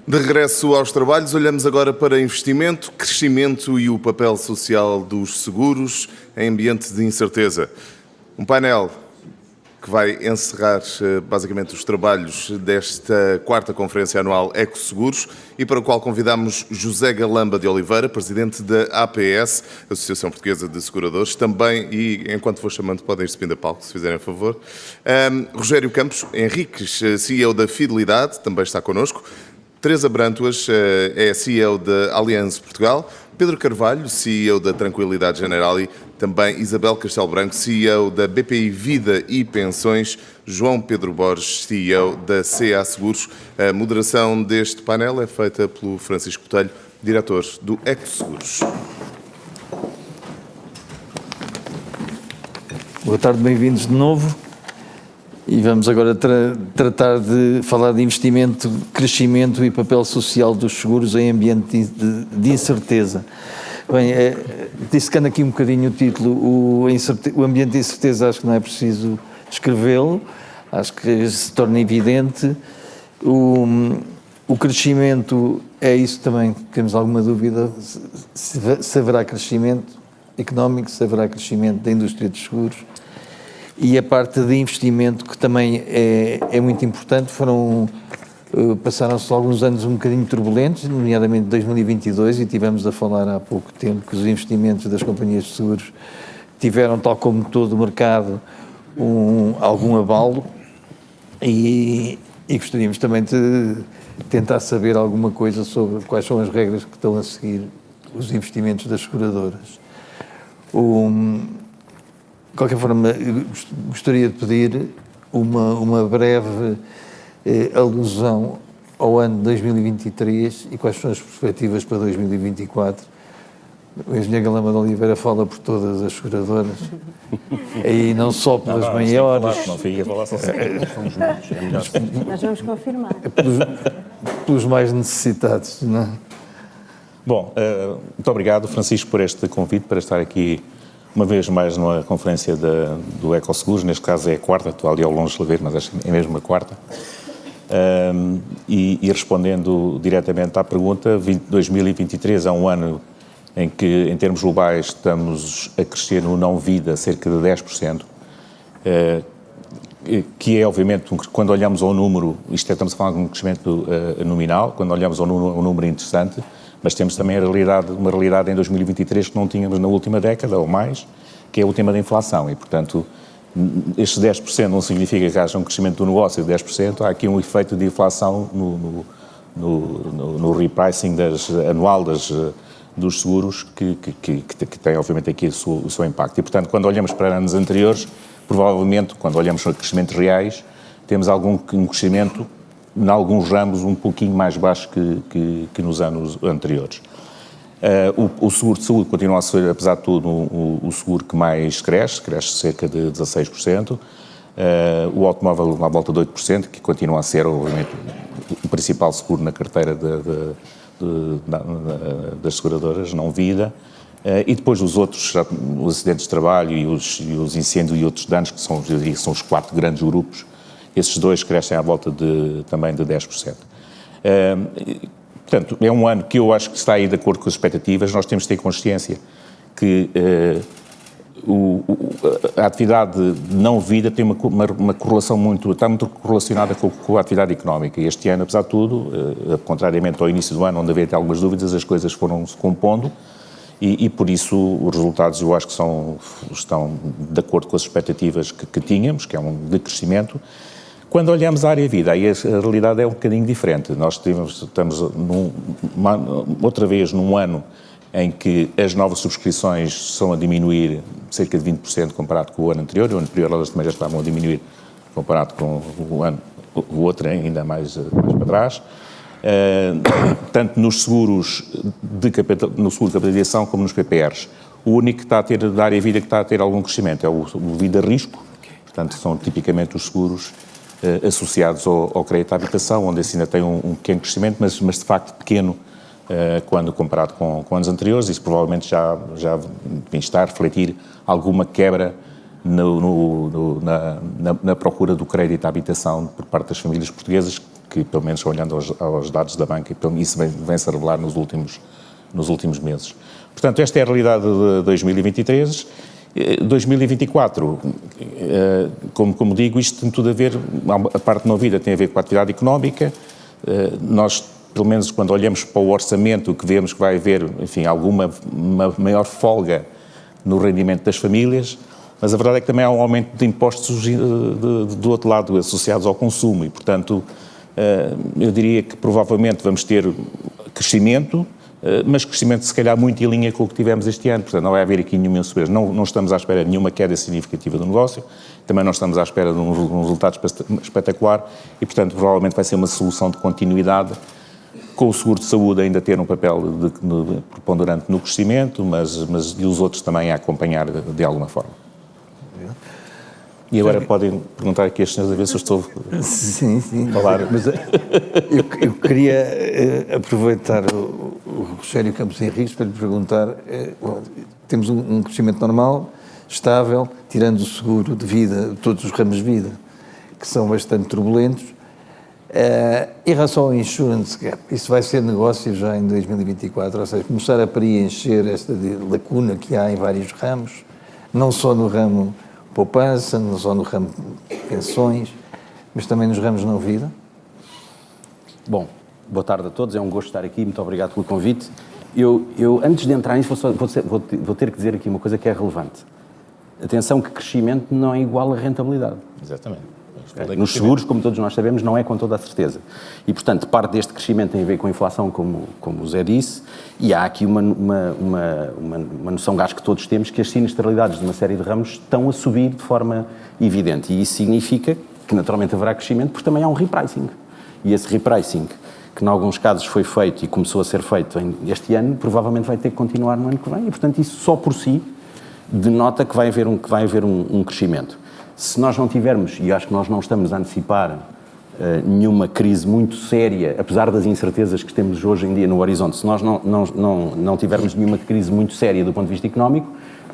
De regresso aos trabalhos, olhamos agora para investimento, crescimento e o papel social dos seguros em ambiente de incerteza. Um painel que vai encerrar basicamente os trabalhos desta quarta conferência anual Ecoseguros e para o qual convidamos José Galamba de Oliveira, presidente da APS, Associação Portuguesa de Seguradores, também, e enquanto vou chamando podem ir subindo a palco, se fizerem a favor. Rogério Campos Henriques, CEO da Fidelidade, também está connosco. Teresa Brântuas é CEO da Allianz Portugal, Pedro Carvalho, CEO da Tranquilidade General e também Isabel Castelo Branco, CEO da BPI Vida e Pensões, João Pedro Borges, CEO da CA Seguros. A moderação deste painel é feita pelo Francisco Botelho, diretor do Ecoseguros. Boa tarde, bem-vindos de novo. E vamos agora tratar de falar de investimento, crescimento e papel social dos seguros em ambiente de incerteza. Bem, dissecando aqui um bocadinho o título, o ambiente de incerteza, acho que não é preciso descrevê-lo, acho que se torna evidente. O crescimento é isso também, temos alguma dúvida, se haverá crescimento económico, se haverá crescimento da indústria dos seguros. E a parte de investimento, que também é muito importante, passaram-se alguns anos um bocadinho turbulentos, nomeadamente 2022, e tivemos a falar há pouco tempo que os investimentos das companhias de seguros tiveram, tal como todo o mercado, algum abalo, e gostaríamos também de tentar saber alguma coisa sobre quais são as regras que estão a seguir os investimentos das seguradoras. De qualquer forma, gostaria de pedir uma breve alusão ao ano de 2023 e quais são as perspectivas para 2024. O engenheiro Galamba de Oliveira fala por todas as seguradoras, e não só pelas maiores. Não fica a falar só somos muitos, é melhor. Nós vamos confirmar. Pelos mais necessitados, não é? Bom, muito obrigado, Francisco, por este convite, para estar aqui uma vez mais numa conferência do Ecoseguros. Neste caso é a quarta, estou ali ao longe de ver, mas acho que é mesmo a quarta. E respondendo diretamente à pergunta, 2023 é um ano em que, em termos globais, estamos a crescer no não-vida cerca de 10%, que é, obviamente, quando olhamos ao número, estamos a falar de um crescimento nominal, quando olhamos ao número interessante, mas temos também uma realidade em 2023 que não tínhamos na última década ou mais, que é o tema da inflação, e, portanto, estes 10% não significa que haja um crescimento do negócio de 10%, há aqui um efeito de inflação no repricing anual dos seguros que tem, obviamente, aqui o seu impacto. E, portanto, quando olhamos para anos anteriores, provavelmente, quando olhamos para crescimentos reais, temos um crescimento, em alguns ramos, um pouquinho mais baixo que nos anos anteriores. O seguro de saúde continua a ser, apesar de tudo, o seguro que mais cresce cerca de 16%. O automóvel à volta de 8%, que continua a ser, obviamente, o principal seguro na carteira das seguradoras, não vida. E depois os outros, os acidentes de trabalho e os incêndios e outros danos, que são, eu diria, são os 4 grandes grupos. Esses dois crescem à volta também de 10%. Portanto, é um ano que eu acho que está aí de acordo com as expectativas. Nós temos de ter consciência que a atividade não vida tem uma correlação está muito correlacionada com a atividade económica. E este ano, apesar de tudo, contrariamente ao início do ano, onde havia até algumas dúvidas, as coisas foram se compondo e por isso os resultados eu acho que estão de acordo com as expectativas que tínhamos, que é um decrescimento. Quando olhamos a área vida, aí a realidade é um bocadinho diferente. Nós estamos outra vez num ano em que as novas subscrições estão a diminuir cerca de 20% comparado com o ano anterior. O ano anterior elas também já estavam a diminuir comparado com o outro ainda mais para trás. Tanto nos seguros no seguro de capitalização como nos PPRs. O único que está a ter, da área vida, que está a ter algum crescimento é o vida risco. Portanto, são tipicamente os seguros associados ao crédito à habitação, onde esse ainda tem um pequeno crescimento, mas de facto pequeno quando comparado com anos anteriores. Isso provavelmente já vem estar a refletir alguma quebra na procura do crédito à habitação por parte das famílias portuguesas, que pelo menos olhando aos dados da banca, isso vem-se a revelar nos últimos meses. Portanto, esta é a realidade de 2023. 2024, como digo, isto tem tudo a ver, a parte não vida tem a ver com a atividade económica. Nós, pelo menos quando olhamos para o orçamento, que vemos que vai haver, enfim, uma maior folga no rendimento das famílias, mas a verdade é que também há um aumento de impostos do outro lado, associados ao consumo, e portanto eu diria que provavelmente vamos ter crescimento, mas crescimento se calhar muito em linha com o que tivemos este ano, portanto não vai haver aqui nenhuma surpresa, não estamos à espera de nenhuma queda significativa do negócio, também não estamos à espera de um resultado espetacular e portanto provavelmente vai ser uma solução de continuidade, com o seguro de saúde ainda ter um papel preponderante no crescimento, mas e os outros também a acompanhar de alguma forma. E agora podem perguntar aqui às senhoras a ver se eu estou sim. a falar. Mas eu queria aproveitar o Rogério Campos Henriques para lhe perguntar, temos um crescimento normal, estável, tirando o seguro de vida, todos os ramos de vida, que são bastante turbulentos. Em relação ao insurance gap, isso vai ser negócio já em 2024, ou seja, começar a preencher esta lacuna que há em vários ramos, não só no ramo poupança, não só no ramo pensões, mas também nos ramos não vida? Bom, boa tarde a todos, é um gosto estar aqui, muito obrigado pelo convite. Eu antes de entrar nisso, vou ter que dizer aqui uma coisa que é relevante. Atenção que crescimento não é igual a rentabilidade. Exatamente. Nos seguros, como todos nós sabemos, não é com toda a certeza. E, portanto, parte deste crescimento tem a ver com a inflação, como o Zé disse, e há aqui uma noção, acho que todos temos, que as sinistralidades de uma série de ramos estão a subir de forma evidente. E isso significa que, naturalmente, haverá crescimento, porque também há um repricing. E esse repricing, que em alguns casos foi feito e começou a ser feito este ano, provavelmente vai ter que continuar no ano que vem. E, portanto, isso só por si denota que vai haver um crescimento. Se nós não tivermos, e acho que nós não estamos a antecipar nenhuma crise muito séria, apesar das incertezas que temos hoje em dia no horizonte, se nós não tivermos nenhuma crise muito séria do ponto de vista económico,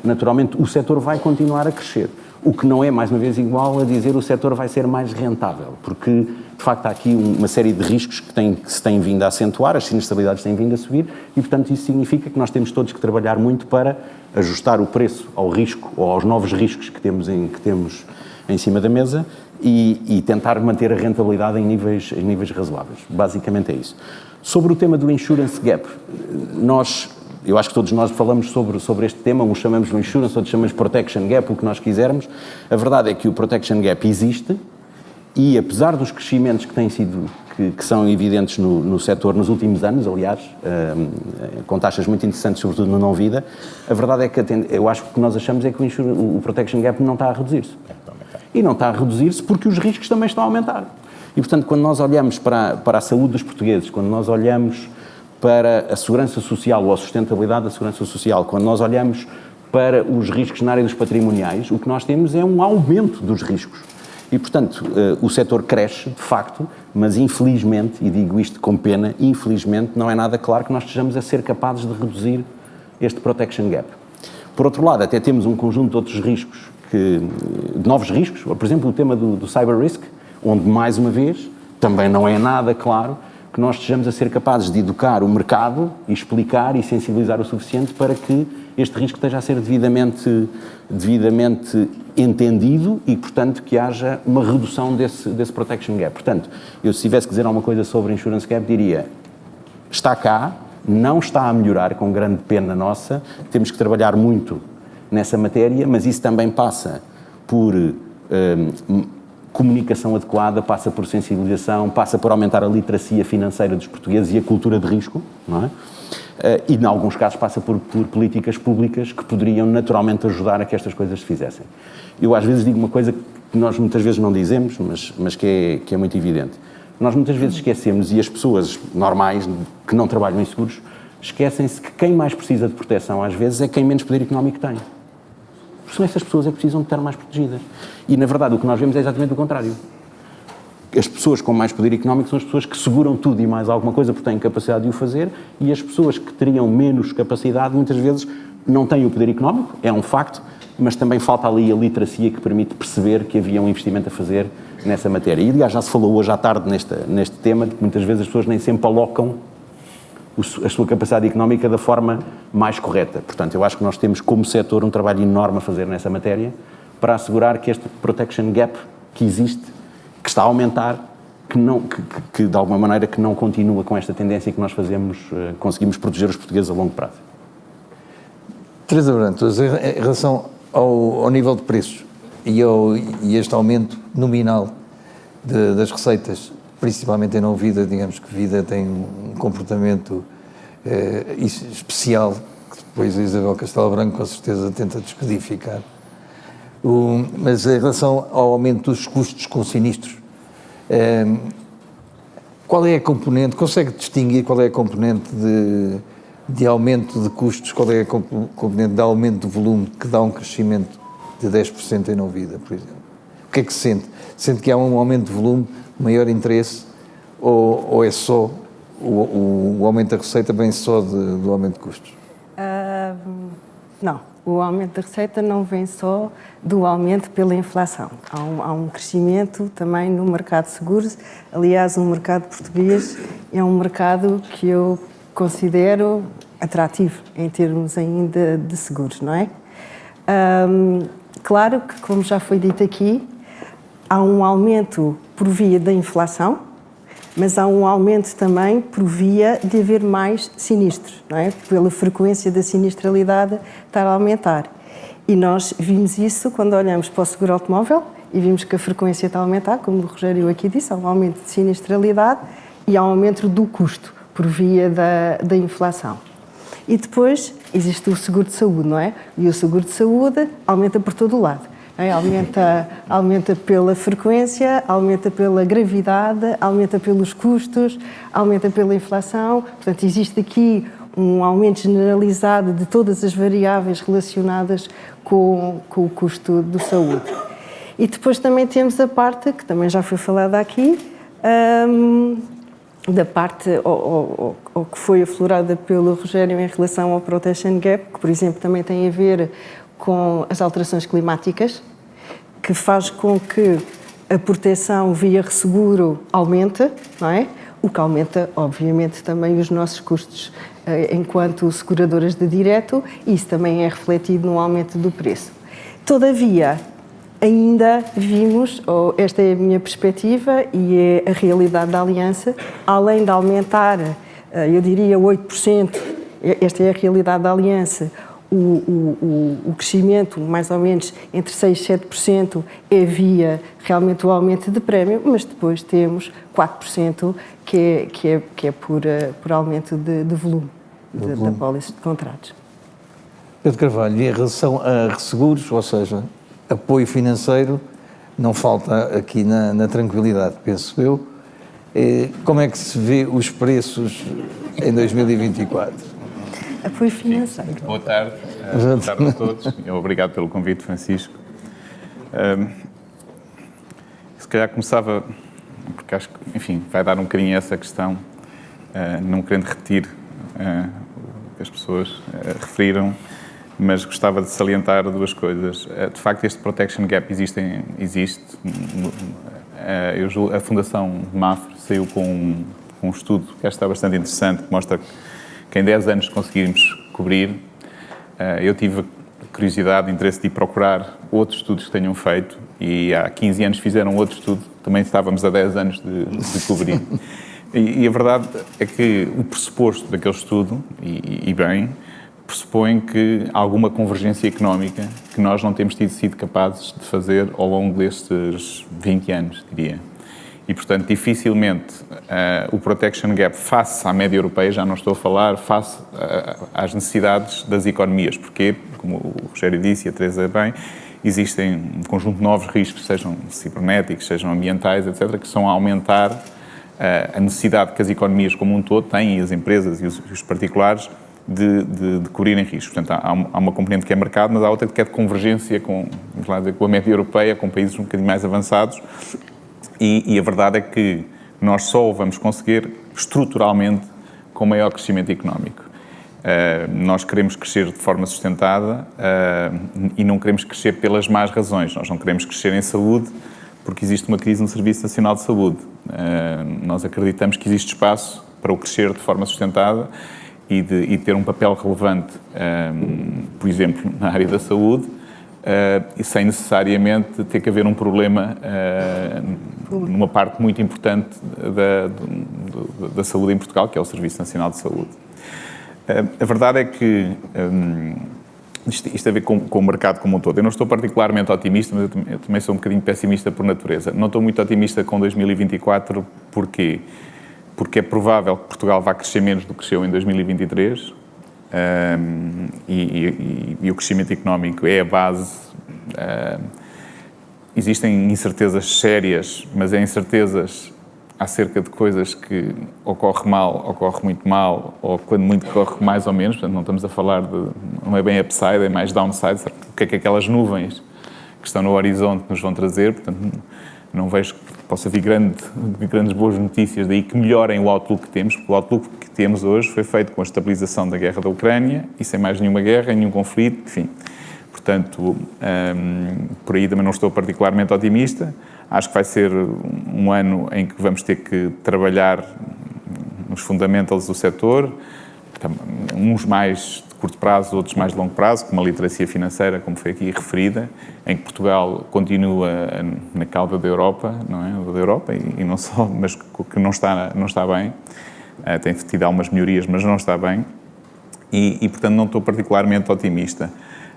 naturalmente o setor vai continuar a crescer. O que não é, mais uma vez, igual a dizer o setor vai ser mais rentável, porque, de facto, há aqui uma série de riscos que se têm vindo a acentuar, as sinistralidades têm vindo a subir e, portanto, isso significa que nós temos todos que trabalhar muito para ajustar o preço ao risco ou aos novos riscos que temos em cima da mesa e tentar manter a rentabilidade em níveis razoáveis. Basicamente é isso. Sobre o tema do insurance gap, eu acho que todos nós falamos sobre este tema, uns chamamos de insurance, outros chamamos de protection gap, o que nós quisermos. A verdade é que o protection gap existe e, apesar dos crescimentos que são evidentes no setor nos últimos anos, aliás, com taxas muito interessantes, sobretudo no não-vida, a verdade é que eu acho que o que nós achamos é que o protection gap não está a reduzir-se. E não está a reduzir-se porque os riscos também estão a aumentar. E, portanto, quando nós olhamos para a saúde dos portugueses, quando nós olhamos para a segurança social ou a sustentabilidade da segurança social, quando nós olhamos para os riscos na área dos patrimoniais, o que nós temos é um aumento dos riscos. E, portanto, o setor cresce, de facto, mas infelizmente, e digo isto com pena, infelizmente não é nada claro que nós estejamos a ser capazes de reduzir este protection gap. Por outro lado, até temos um conjunto de outros riscos, de novos riscos, por exemplo, o tema do cyber risk, onde, mais uma vez, também não é nada claro que nós estejamos a ser capazes de educar o mercado e explicar e sensibilizar o suficiente para que este risco esteja a ser devidamente entendido e, portanto, que haja uma redução desse protection gap. Portanto, eu se tivesse que dizer alguma coisa sobre insurance gap, diria, está cá, não está a melhorar, com grande pena nossa, temos que trabalhar muito nessa matéria, mas isso também passa por comunicação adequada, passa por sensibilização, passa por aumentar a literacia financeira dos portugueses e a cultura de risco, não é? E, em alguns casos, passa por políticas públicas que poderiam naturalmente ajudar a que estas coisas se fizessem. Eu, às vezes, digo uma coisa que nós muitas vezes não dizemos, mas que é muito evidente. Nós muitas vezes esquecemos, e as pessoas normais que não trabalham em seguros, esquecem-se que quem mais precisa de proteção, às vezes, é quem menos poder económico tem. São essas pessoas que precisam de estar mais protegidas. E, na verdade, o que nós vemos é exatamente o contrário. As pessoas com mais poder económico são as pessoas que seguram tudo e mais alguma coisa porque têm capacidade de o fazer, e as pessoas que teriam menos capacidade, muitas vezes, não têm o poder económico, é um facto, mas também falta ali a literacia que permite perceber que havia um investimento a fazer nessa matéria. E, aliás, já se falou hoje à tarde neste tema, de que muitas vezes as pessoas nem sempre alocam a sua capacidade económica da forma mais correta. Portanto, eu acho que nós temos, como setor, um trabalho enorme a fazer nessa matéria para assegurar que este protection gap que existe, que está a aumentar, que de alguma maneira que não continua com esta tendência que nós conseguimos proteger os portugueses a longo prazo. Teresa Brantos, em relação ao nível de preços e este aumento nominal das receitas, principalmente em não vida, digamos que vida tem um comportamento especial, que depois a Isabel Castelo Branco com certeza tenta descodificar. Mas em relação ao aumento dos custos com sinistros, qual é a componente, consegue distinguir qual é a componente de aumento de custos, qual é a componente de aumento de volume que dá um crescimento de 10% em não vida, por exemplo? O que é que se sente? Sente que há um aumento de volume, maior interesse, ou é só o aumento da receita vem só do aumento de custos? Não, o aumento da receita não vem só do aumento pela inflação. Há um crescimento também no mercado de seguros. Aliás, o mercado português é um mercado que eu considero atrativo em termos ainda de seguros, não é? Claro que, como já foi dito aqui, há um aumento por via da inflação, mas há um aumento também por via de haver mais sinistros, não é? Pela frequência da sinistralidade estar a aumentar. E nós vimos isso quando olhamos para o seguro automóvel e vimos que a frequência está a aumentar, como o Rogério aqui disse, há um aumento de sinistralidade e há um aumento do custo por via da inflação. E depois existe o seguro de saúde, não é? E o seguro de saúde aumenta por todo o lado. É? Aumenta pela frequência, aumenta pela gravidade, aumenta pelos custos, aumenta pela inflação. Portanto, existe aqui um aumento generalizado de todas as variáveis relacionadas com o custo da saúde. E depois também temos a parte, que também já foi falada aqui, da parte ou que foi aflorada pelo Rogério em relação ao protection gap, que, por exemplo, também tem a ver com as alterações climáticas, que faz com que a proteção via resseguro aumente, não é? O que aumenta, obviamente, também os nossos custos enquanto seguradoras de direto, e isso também é refletido no aumento do preço. Todavia, ainda vimos, ou esta é a minha perspectiva e é a realidade da Aliança, além de aumentar, eu diria 8%, esta é a realidade da Aliança, o crescimento, mais ou menos entre 6% e 7%, é via realmente o aumento de prémio, mas depois temos 4% que é por aumento de volume da pólice de contratos. Pedro Carvalho, e em relação a resseguros, ou seja, apoio financeiro, não falta aqui na tranquilidade, penso eu. Como é que se vê os preços em 2024? Apoio financeiro. Boa tarde. Boa tarde a todos. Obrigado pelo convite, Francisco. Se calhar começava, porque acho que, enfim, vai dar um bocadinho essa questão, não querendo repetir o que as pessoas referiram, mas gostava de salientar duas coisas. De facto, este protection gap existe. A Fundação Mafre saiu com um estudo que está bastante interessante, que mostra que em 10 anos conseguirmos cobrir. Eu tive curiosidade, interesse de ir procurar outros estudos que tenham feito, e há 15 anos fizeram outro estudo, também estávamos a 10 anos de cobrir. E a verdade é que o pressuposto daquele estudo, e bem, pressupõe que há alguma convergência económica que nós não temos sido capazes de fazer ao longo destes 20 anos, diria. E, portanto, dificilmente o protection gap face à média europeia, já não estou a falar, face às necessidades das economias, porque, como o Rogério disse e a Teresa bem, existem um conjunto de novos riscos, sejam cibernéticos, sejam ambientais, etc., que são a aumentar a necessidade que as economias como um todo têm, e as empresas e os particulares, de cobrirem riscos. Portanto, há uma componente que é mercado, mas há outra que é de convergência com a média europeia, com países um bocadinho mais avançados. E a verdade é que nós só o vamos conseguir estruturalmente com maior crescimento económico. Nós queremos crescer de forma sustentada e não queremos crescer pelas más razões. Nós não queremos crescer em saúde porque existe uma crise no Serviço Nacional de Saúde. Nós acreditamos que existe espaço para o crescer de forma sustentada e ter um papel relevante, por exemplo, na área da saúde, e sem necessariamente ter que haver um problema numa parte muito importante da saúde em Portugal, que é o Serviço Nacional de Saúde. A verdade é que isto tem a ver com o mercado como um todo. Eu não estou particularmente otimista, mas eu também sou um bocadinho pessimista por natureza. Não estou muito otimista com 2024, porquê? Porque é provável que Portugal vá crescer menos do que cresceu em 2023 e o crescimento económico é a base. Existem incertezas sérias, mas é incertezas acerca de coisas que ocorre mal, ocorre muito mal, ou quando muito corre mais ou menos. Portanto, não estamos a falar não é bem upside, é mais downside. O que é aquelas nuvens que estão no horizonte nos vão trazer? Portanto, não vejo que possa vir grandes boas notícias daí que melhorem o outlook que temos, porque o outlook que temos hoje foi feito com a estabilização da guerra da Ucrânia e sem mais nenhuma guerra, nenhum conflito, enfim. Portanto, por aí também não estou particularmente otimista. Acho que vai ser um ano em que vamos ter que trabalhar nos fundamentals do setor, uns mais de curto prazo, outros mais de longo prazo, como a literacia financeira, como foi aqui referida, em que Portugal continua na cauda da Europa, não é? Da Europa, e não só, mas que não está bem. Tem tido algumas melhorias, mas não está bem. E portanto, não estou particularmente otimista.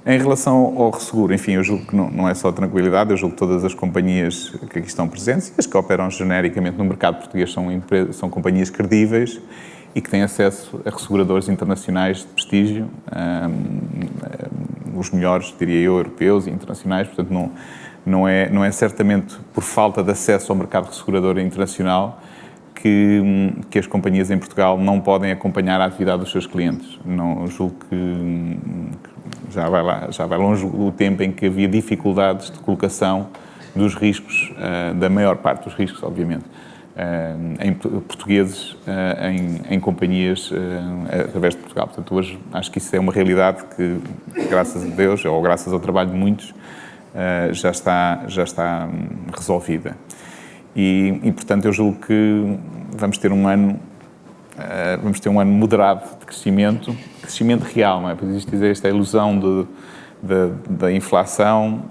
Em relação ao resseguro, enfim, eu julgo que não é só tranquilidade, eu julgo que todas as companhias que aqui estão presentes e as que operam genericamente no mercado português são companhias credíveis e que têm acesso a resseguradores internacionais de prestígio, os melhores, diria eu, europeus e internacionais. Portanto, não é certamente por falta de acesso ao mercado ressegurador internacional que as companhias em Portugal não podem acompanhar a atividade dos seus clientes. Não julgo que já vai longe o tempo em que havia dificuldades de colocação dos riscos, da maior parte dos riscos, obviamente, em portugueses, em companhias através de Portugal. Portanto, hoje acho que isso é uma realidade que, graças a Deus, ou graças ao trabalho de muitos, já está resolvida. E, portanto, eu julgo que vamos ter um ano moderado de crescimento real, não é? Porque existe esta ilusão da inflação,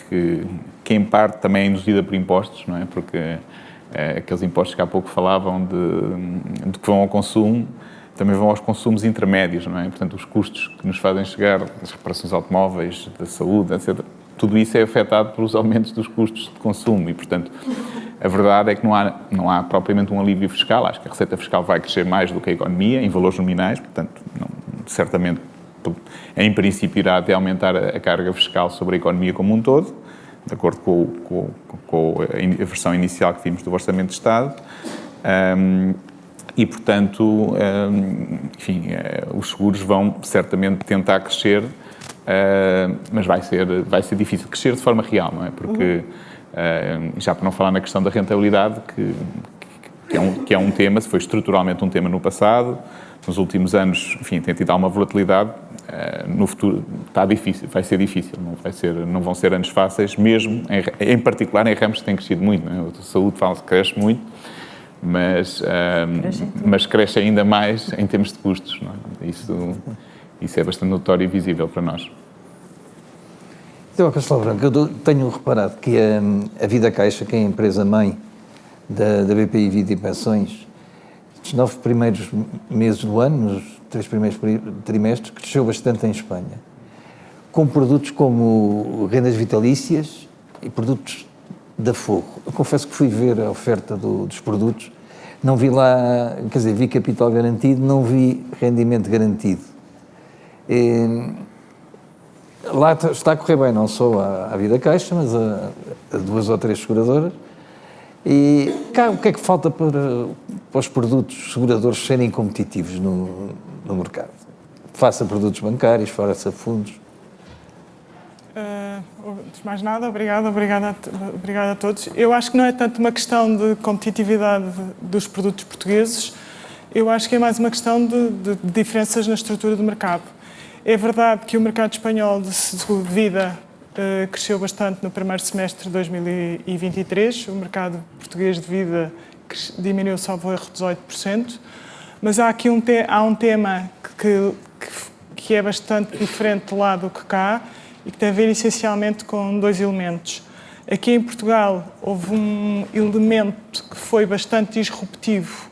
que em parte também é induzida por impostos, não é? Porque aqueles impostos que há pouco falavam de que vão ao consumo, também vão aos consumos intermédios, não é? Portanto, os custos que nos fazem chegar, as reparações automóveis, da saúde, etc., tudo isso é afetado pelos aumentos dos custos de consumo e, portanto, a verdade é que não há propriamente um alívio fiscal. Acho que a receita fiscal vai crescer mais do que a economia, em valores nominais, portanto, certamente, em princípio, irá até aumentar a carga fiscal sobre a economia como um todo, de acordo com a versão inicial que vimos do Orçamento de Estado. E, portanto, enfim, os seguros vão certamente tentar crescer, mas vai ser difícil crescer de forma real, não é? Porque, já para não falar na questão da rentabilidade, que é um tema, foi estruturalmente um tema no passado, nos últimos anos, enfim, tem tido alguma volatilidade, no futuro está difícil, vai ser difícil, não vão ser anos fáceis, mesmo, em particular em ramos que têm crescido muito, não é? A saúde fala-se que cresce muito, mas cresce ainda mais em termos de custos, não é? Isso é bastante notório e visível para nós. Então, Castelo Branco, eu tenho reparado que a Vida Caixa, que é a empresa-mãe da BPI Vida e Pensões, nos 9 primeiros meses do ano, nos 3 primeiros trimestres, cresceu bastante em Espanha, com produtos como rendas vitalícias e produtos da Fogo. Eu confesso que fui ver a oferta dos produtos, não vi lá, quer dizer, vi capital garantido, não vi rendimento garantido. Lá está a correr bem, não só à Vida Caixa, mas a 2 ou 3 seguradoras. E cá, o que é que falta para os produtos seguradores serem competitivos no mercado? Faça produtos bancários, faça fundos. Antes de mais nada, obrigada a todos. Eu acho que não é tanto uma questão de competitividade dos produtos portugueses, Eu acho que é mais uma questão de diferenças na estrutura do mercado. É verdade que o mercado espanhol de seguro de vida cresceu bastante no primeiro semestre de 2023, o mercado português de vida diminuiu, salvo erro, 18%, mas há aqui um tema que é bastante diferente lá do que cá e que tem a ver essencialmente com dois elementos. Aqui em Portugal houve um elemento que foi bastante disruptivo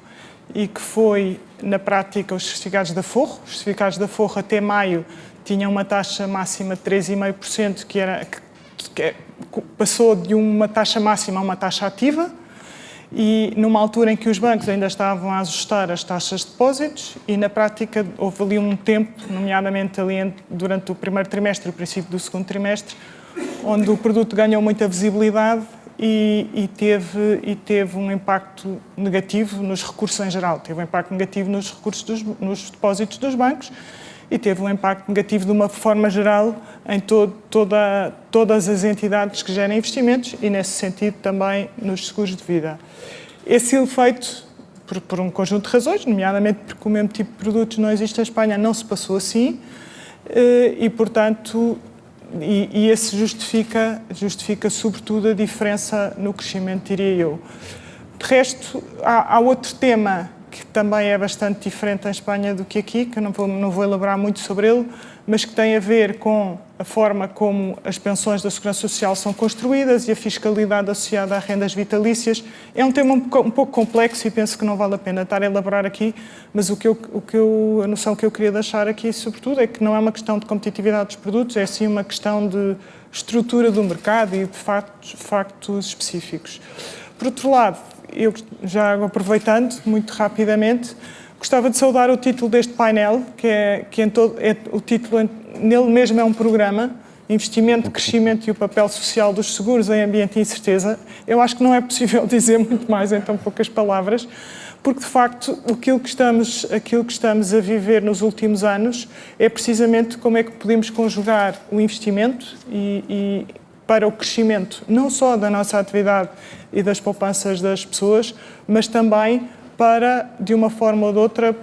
e que foi, na prática, os certificados de aforro. Os certificados de aforro até maio tinham uma taxa máxima de 3,5%, que passou de uma taxa máxima a uma taxa ativa, e numa altura em que os bancos ainda estavam a ajustar as taxas de depósitos, e na prática houve ali um tempo, nomeadamente ali durante o primeiro trimestre e o princípio do segundo trimestre, onde o produto ganhou muita visibilidade e teve um impacto negativo nos recursos em geral. Teve um impacto negativo nos recursos nos depósitos dos bancos e teve um impacto negativo de uma forma geral em todas as entidades que gerem investimentos e, nesse sentido, também nos seguros de vida. Esse efeito, por um conjunto de razões, nomeadamente porque o mesmo tipo de produtos não existe em Espanha, não se passou assim e, portanto, esse justifica sobretudo a diferença no crescimento, diria eu. De resto, há outro tema que também é bastante diferente em Espanha do que aqui, que eu não vou elaborar muito sobre ele, mas que tem a ver com a forma como as pensões da Segurança Social são construídas e a fiscalidade associada a rendas vitalícias. É um tema um pouco complexo e penso que não vale a pena estar a elaborar aqui, mas a noção que eu queria deixar aqui, sobretudo, é que não é uma questão de competitividade dos produtos, é sim uma questão de estrutura do mercado e de factos específicos. Por outro lado, eu já aproveitando muito rapidamente, gostava de saudar o título deste painel, o título nele mesmo é um programa, Investimento, Crescimento e o Papel Social dos Seguros em Ambiente de Incerteza. Eu acho que não é possível dizer muito mais em tão poucas palavras, porque de facto aquilo que estamos a viver nos últimos anos é precisamente como é que podemos conjugar o investimento e para o crescimento não só da nossa atividade e das poupanças das pessoas, mas também para, de uma forma ou de outra,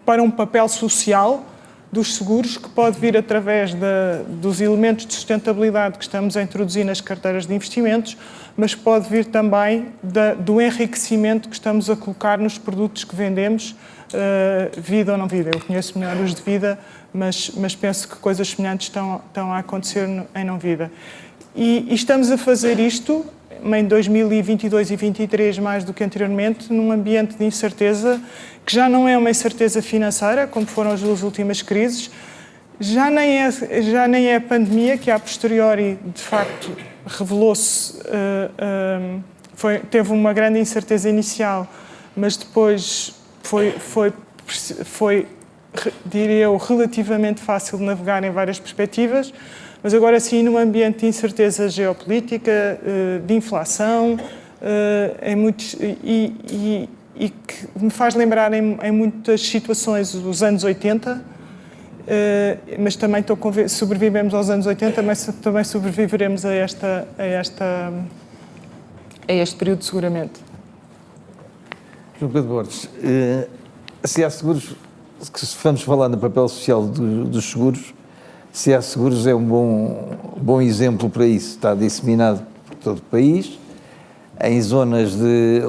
para um papel social dos seguros que pode vir através dos elementos de sustentabilidade que estamos a introduzir nas carteiras de investimentos, mas pode vir também do enriquecimento que estamos a colocar nos produtos que vendemos, vida ou não vida. Eu conheço melhor os de vida, mas penso que coisas semelhantes estão a acontecer em não vida. E estamos a fazer isto em 2022 e 2023, mais do que anteriormente, num ambiente de incerteza, que já não é uma incerteza financeira, como foram as duas últimas crises, já nem é a pandemia, que a posteriori, de facto, revelou-se, teve uma grande incerteza inicial, mas depois foi, diria eu, relativamente fácil de navegar em várias perspectivas. Mas agora sim, num ambiente de incerteza geopolítica, de inflação, e que me faz lembrar em muitas situações os anos 80, mas também sobrevivemos aos anos 80, mas também sobreviveremos a este período seguramente. João Pedro Borges, se há seguros, se vamos falar no papel social dos seguros, se há seguros é um bom exemplo para isso. Está disseminado por todo o país, em zonas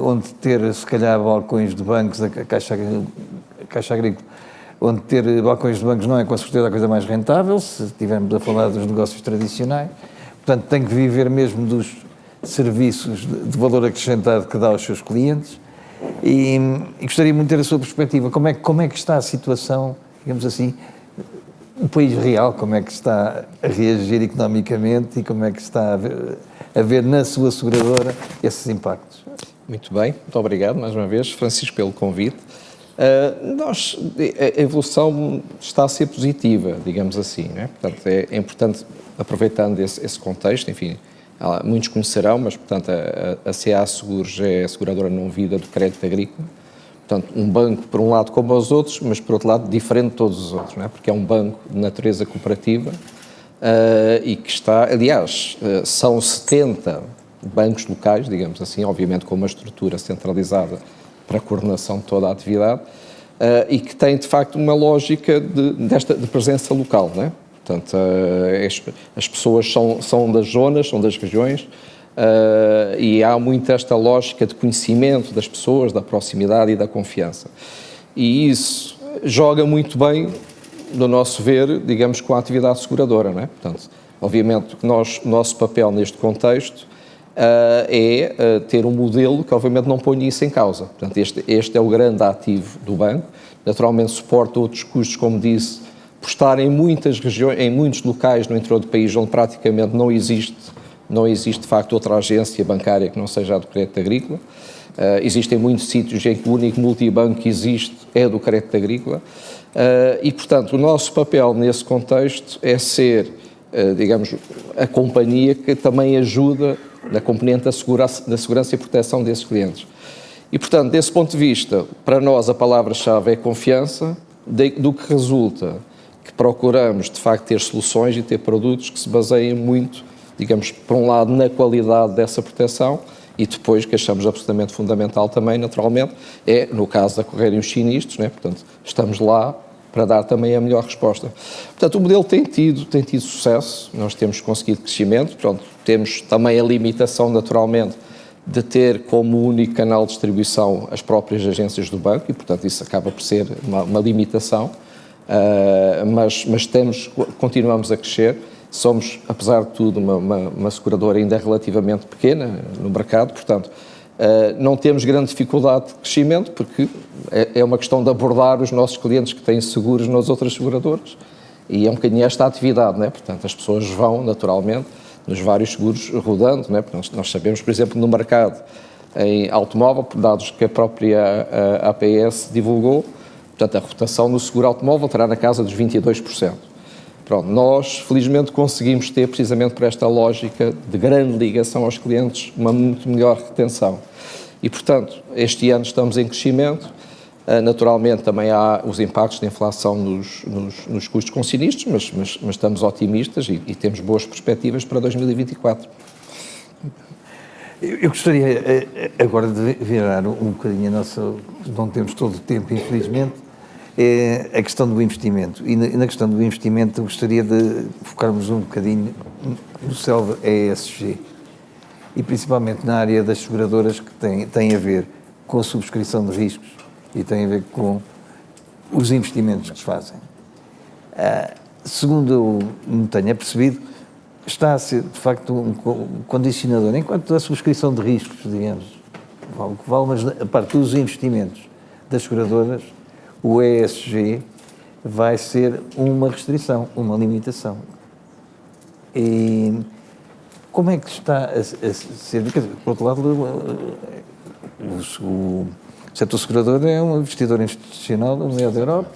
onde ter, se calhar, balcões de bancos, a Caixa Agrícola, onde ter balcões de bancos não é com certeza a coisa mais rentável, se estivermos a falar dos negócios tradicionais. Portanto, tem que viver mesmo dos serviços de valor acrescentado que dá aos seus clientes. E gostaria muito de ter a sua perspectiva. Como é que está a situação, digamos assim, o país real, como é que está a reagir economicamente e como é que está a ver na sua seguradora esses impactos? Muito bem, muito obrigado mais uma vez, Francisco, pelo convite. A evolução está a ser positiva, digamos assim, né? Portanto, é importante, aproveitando esse contexto, enfim, muitos conhecerão, mas, portanto, a CA Seguros é a seguradora não vida do crédito agrícola. Portanto, um banco, por um lado, como os outros, mas, por outro lado, diferente de todos os outros, não é? Porque é um banco de natureza cooperativa e que está, aliás, são 70 bancos locais, digamos assim, obviamente com uma estrutura centralizada para a coordenação de toda a atividade, e que tem, de facto, uma lógica de presença local, não é? Portanto, as pessoas são das zonas, são das regiões, e há muito esta lógica de conhecimento das pessoas, da proximidade e da confiança. E isso joga muito bem, no nosso ver, digamos, com a atividade seguradora, não é? Portanto, obviamente, o nosso papel neste contexto é ter um modelo que, obviamente, não põe isso em causa. Portanto, este é o grande ativo do banco. Naturalmente, suporta outros custos, como disse, por estar em muitas regiões, em muitos locais no interior do país, onde praticamente não existe, de facto, outra agência bancária que não seja a do crédito agrícola. Existem muitos sítios em que o único multibanco que existe é do crédito agrícola. E, portanto, o nosso papel nesse contexto é ser, digamos, a companhia que também ajuda na componente da segurança e proteção desses clientes. E, portanto, desse ponto de vista, para nós a palavra-chave é confiança, do que resulta que procuramos, de facto, ter soluções e ter produtos que se baseiem muito, digamos, por um lado, na qualidade dessa proteção e depois, que achamos absolutamente fundamental também, naturalmente, é, no caso de ocorrerem os sinistros, né? Portanto, estamos lá para dar também a melhor resposta. Portanto, o modelo tem tido sucesso, nós temos conseguido crescimento, pronto, temos também a limitação, naturalmente, de ter como único canal de distribuição as próprias agências do banco e, portanto, isso acaba por ser uma limitação, mas continuamos a crescer. Somos, apesar de tudo, uma seguradora ainda relativamente pequena no mercado, portanto, não temos grande dificuldade de crescimento, porque é uma questão de abordar os nossos clientes que têm seguros nas outras seguradoras, e é um bocadinho esta atividade, não é? Portanto, as pessoas vão, naturalmente, nos vários seguros rodando, não é? Porque nós sabemos, por exemplo, no mercado em automóvel, por dados que a própria APS divulgou, portanto, a rotação no seguro automóvel terá na casa dos 22%. Pronto, nós, felizmente, conseguimos ter, precisamente por esta lógica de grande ligação aos clientes, uma muito melhor retenção. E, portanto, este ano estamos em crescimento. Naturalmente, também há os impactos da inflação nos custos com sinistros, mas estamos otimistas e temos boas perspectivas para 2024. Eu gostaria agora de virar um bocadinho a nossa... Não temos todo o tempo, infelizmente. É a questão do investimento. E na questão do investimento, eu gostaria de focarmos um bocadinho no CELV ESG. E principalmente na área das seguradoras que tem a ver com a subscrição de riscos e tem a ver com os investimentos que se fazem. Segundo eu me tenho percebido, está a ser, de facto, um condicionador. Enquanto a subscrição de riscos, digamos, vale, mas a parte dos investimentos das seguradoras, o ESG vai ser uma restrição, uma limitação. E como é que está a ser? Por outro lado, o setor segurador é um investidor institucional no meio da Europa.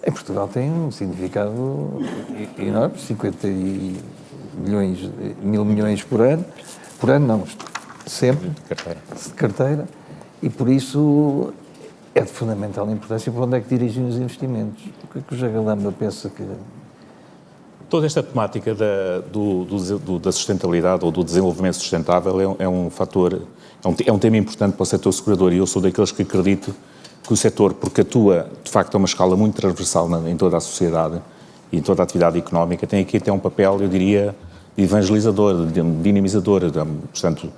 Em Portugal tem um significado enorme, 50 mil milhões por ano não, sempre, de carteira, e por isso é de fundamental importância para onde é que dirigem os investimentos. O que é que o José Galamba pensa que... Toda esta temática da sustentabilidade ou do desenvolvimento sustentável é um fator, é um tema importante para o setor segurador, e eu sou daqueles que acredito que o setor, porque atua de facto a uma escala muito transversal em toda a sociedade e em toda a atividade económica, tem aqui até um papel, eu diria, de evangelizador, de dinamizador, portanto,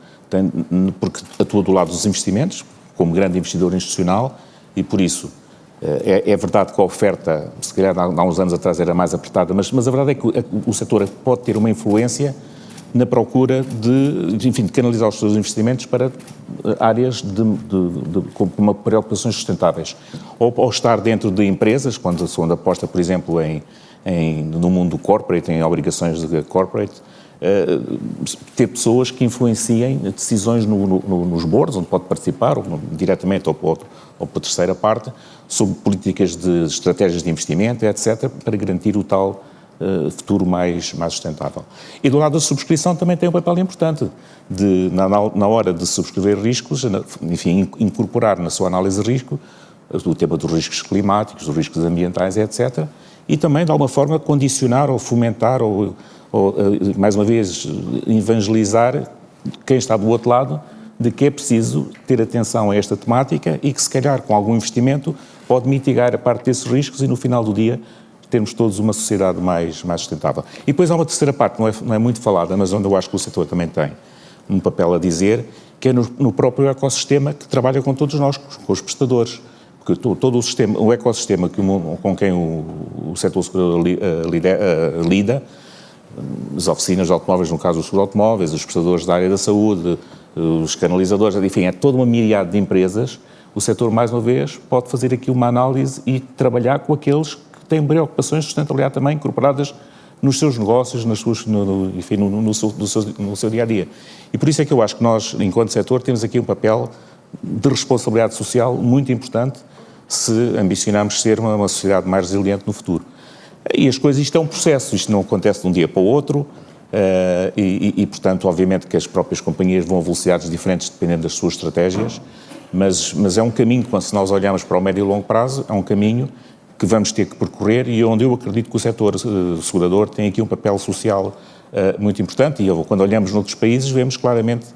porque atua do lado dos investimentos, como grande investidor institucional, e por isso é verdade que a oferta, se calhar há uns anos atrás era mais apertada, mas a verdade é que o setor pode ter uma influência na procura de canalizar os seus investimentos para áreas com preocupações sustentáveis. Ou estar dentro de empresas, quando aposta, por exemplo, no mundo corporate, em obrigações de corporate, ter pessoas que influenciem decisões nos boards, onde pode participar, ou diretamente ou para terceira parte, sobre políticas de estratégias de investimento, etc., para garantir o tal futuro mais sustentável. E do lado da subscrição também tem um papel importante, na hora de subscrever riscos, enfim, incorporar na sua análise de risco o tema dos riscos climáticos, dos riscos ambientais, etc., e também, de alguma forma, condicionar ou fomentar ou mais uma vez, evangelizar quem está do outro lado de que é preciso ter atenção a esta temática e que, se calhar, com algum investimento, pode mitigar a parte desses riscos e, no final do dia, termos todos uma sociedade mais sustentável. E depois há uma terceira parte, não é muito falada, mas onde eu acho que o setor também tem um papel a dizer, que é no próprio ecossistema que trabalha com todos nós, com os prestadores. Porque todo o ecossistema com quem o setor segurador lida, as oficinas de automóveis, no caso os seguros automóveis, os prestadores da área da saúde, os canalizadores, enfim, é toda uma miríade de empresas. O setor, mais uma vez, pode fazer aqui uma análise e trabalhar com aqueles que têm preocupações de sustentabilidade também incorporadas nos seus negócios, no seu dia-a-dia. E por isso é que eu acho que nós, enquanto setor, temos aqui um papel de responsabilidade social muito importante se ambicionarmos ser uma sociedade mais resiliente no futuro. E as coisas, isto é um processo, isto não acontece de um dia para o outro, portanto, obviamente que as próprias companhias vão a velocidades diferentes dependendo das suas estratégias, mas é um caminho, se nós olharmos para o médio e longo prazo, é um caminho que vamos ter que percorrer e onde eu acredito que o setor segurador tem aqui um papel social muito importante e quando olhamos noutros países vemos claramente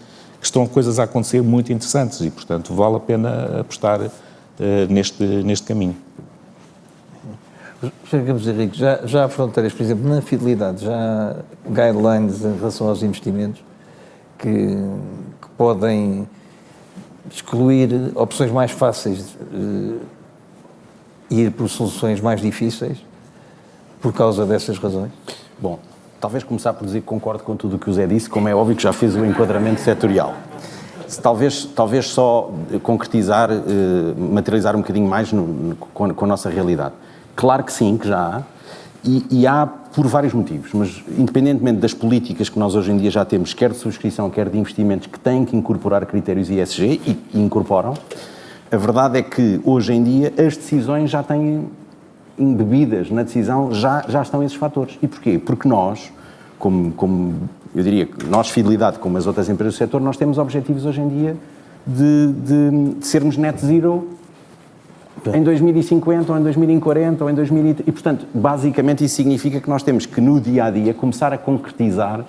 que estão coisas a acontecer muito interessantes e, portanto, vale a pena apostar neste caminho. Chegamos, Henrique, já há fronteiras, por exemplo, na fidelidade, já há guidelines em relação aos investimentos que podem excluir opções mais fáceis e ir por soluções mais difíceis por causa dessas razões? Bom, talvez começar por dizer que concordo com tudo o que o Zé disse, como é óbvio que já fez o enquadramento setorial. Talvez só concretizar, materializar um bocadinho mais com a nossa realidade. Claro que sim, que já há, e há por vários motivos, mas independentemente das políticas que nós hoje em dia já temos, quer de subscrição, quer de investimentos, que têm que incorporar critérios ESG e incorporam, a verdade é que hoje em dia as decisões já têm embebidas na decisão, já estão esses fatores. E porquê? Porque nós, como eu diria que nós, Fidelidade, como as outras empresas do setor, nós temos objetivos hoje em dia de sermos net zero em 2050 ou em 2040 ou em 2030. E, portanto, basicamente isso significa que nós temos que, no dia-a-dia, começar a concretizar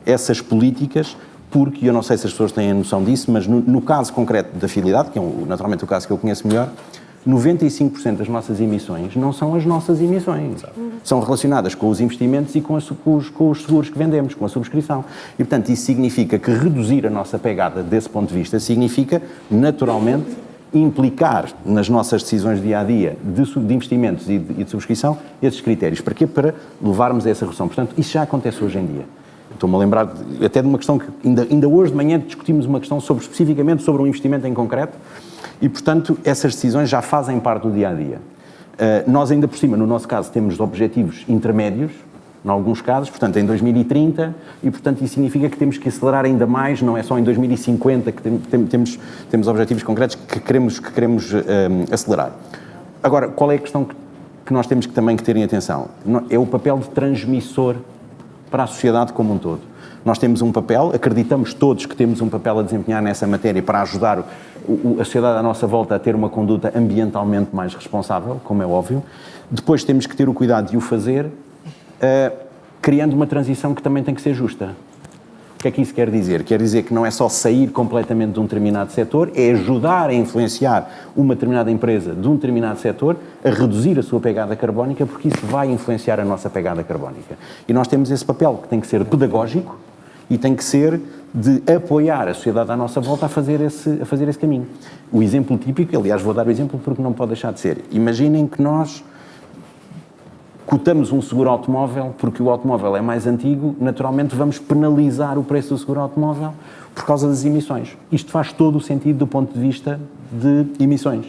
essas políticas, porque, eu não sei se as pessoas têm a noção disso, mas no caso concreto da Fidelidade, que é naturalmente o caso que eu conheço melhor, 95% das nossas emissões não são as nossas emissões. São relacionadas com os investimentos e com os seguros que vendemos, com a subscrição. E, portanto, isso significa que reduzir a nossa pegada desse ponto de vista significa, naturalmente, implicar nas nossas decisões dia-a-dia de investimentos e de subscrição esses critérios. Para quê? Para levarmos a essa redução. Portanto, isso já acontece hoje em dia. Estou-me a lembrar até de uma questão que ainda hoje de manhã discutimos uma questão especificamente sobre um investimento em concreto e, portanto, essas decisões já fazem parte do dia-a-dia. Nós ainda por cima, no nosso caso, temos objetivos intermédios, em alguns casos, portanto, em 2030, e, portanto, isso significa que temos que acelerar ainda mais, não é só em 2050 que temos objetivos concretos que queremos acelerar. Agora, qual é a questão que nós temos também que ter em atenção? É o papel de transmissor para a sociedade como um todo. Nós temos um papel, acreditamos todos que temos um papel a desempenhar nessa matéria para ajudar a sociedade à nossa volta a ter uma conduta ambientalmente mais responsável, como é óbvio. Depois temos que ter o cuidado de o fazer, criando uma transição que também tem que ser justa. O que é que isso quer dizer? Quer dizer que não é só sair completamente de um determinado setor, é ajudar a influenciar uma determinada empresa de um determinado setor a reduzir a sua pegada carbónica, porque isso vai influenciar a nossa pegada carbónica. E nós temos esse papel que tem que ser pedagógico e tem que ser de apoiar a sociedade à nossa volta a fazer esse caminho. O exemplo típico, aliás, vou dar o exemplo porque não pode deixar de ser. Imaginem que nós cotamos um seguro automóvel porque o automóvel é mais antigo, naturalmente vamos penalizar o preço do seguro automóvel por causa das emissões. Isto faz todo o sentido do ponto de vista de emissões.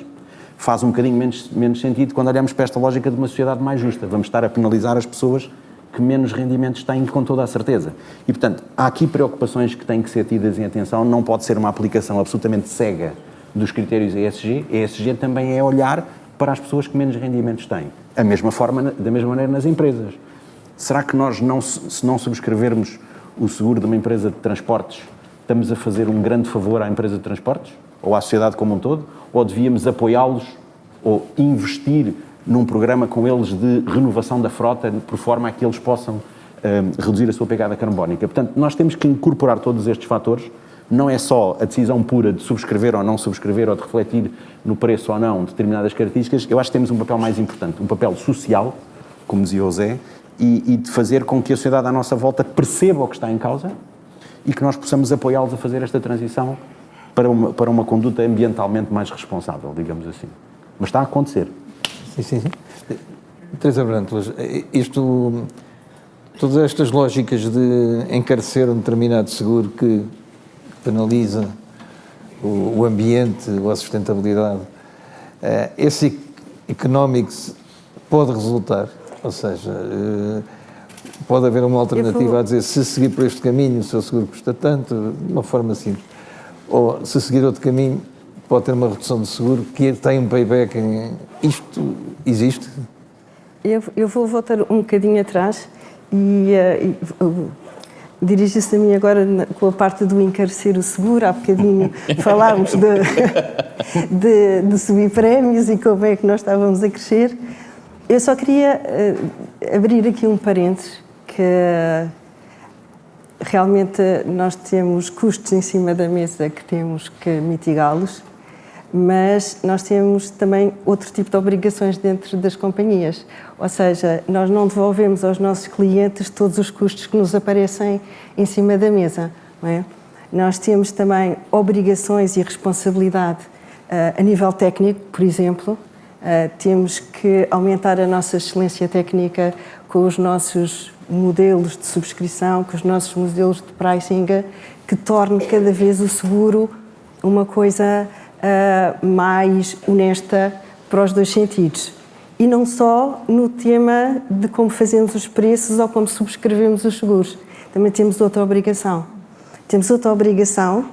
Faz um bocadinho menos sentido quando olhamos para esta lógica de uma sociedade mais justa. Vamos estar a penalizar as pessoas que menos rendimentos têm, com toda a certeza. E, portanto, há aqui preocupações que têm que ser tidas em atenção, não pode ser uma aplicação absolutamente cega dos critérios ESG. ESG também é olhar para as pessoas que menos rendimentos têm. Da mesma maneira nas empresas. Será que nós, se não subscrevermos o seguro de uma empresa de transportes, estamos a fazer um grande favor à empresa de transportes? Ou à sociedade como um todo? Ou devíamos apoiá-los ou investir num programa com eles de renovação da frota, por forma a que eles possam reduzir a sua pegada carbónica? Portanto, nós temos que incorporar todos estes fatores não é só a decisão pura de subscrever ou não subscrever ou de refletir no preço ou não determinadas características. Eu acho que temos um papel mais importante, um papel social, como dizia o Zé, e de fazer com que a sociedade à nossa volta perceba o que está em causa e que nós possamos apoiá-los a fazer esta transição para uma conduta ambientalmente mais responsável, digamos assim. Mas está a acontecer. Sim. Teresa Brantelas, todas estas lógicas de encarecer um determinado seguro que penaliza o ambiente ou a sustentabilidade, esse economics pode resultar, ou seja, pode haver uma alternativa a dizer, se seguir por este caminho o seu seguro custa tanto, de uma forma simples, ou se seguir outro caminho pode ter uma redução de seguro que tem um payback. Isto existe? Eu vou voltar um bocadinho atrás e dirige-se a mim agora com a parte do encarecer o seguro. Há bocadinho falámos de subir prémios e como é que nós estávamos a crescer. Eu só queria abrir aqui um parênteses, que realmente nós temos custos em cima da mesa que temos que mitigá-los, mas nós temos também outro tipo de obrigações dentro das companhias. Ou seja, nós não devolvemos aos nossos clientes todos os custos que nos aparecem em cima da mesa, não é? Nós temos também obrigações e responsabilidade a nível técnico, por exemplo. Temos que aumentar a nossa excelência técnica com os nossos modelos de subscrição, com os nossos modelos de pricing, que torne cada vez o seguro uma coisa mais honesta para os dois sentidos. E não só no tema de como fazemos os preços ou como subscrevemos os seguros. Também temos outra obrigação. Temos outra obrigação,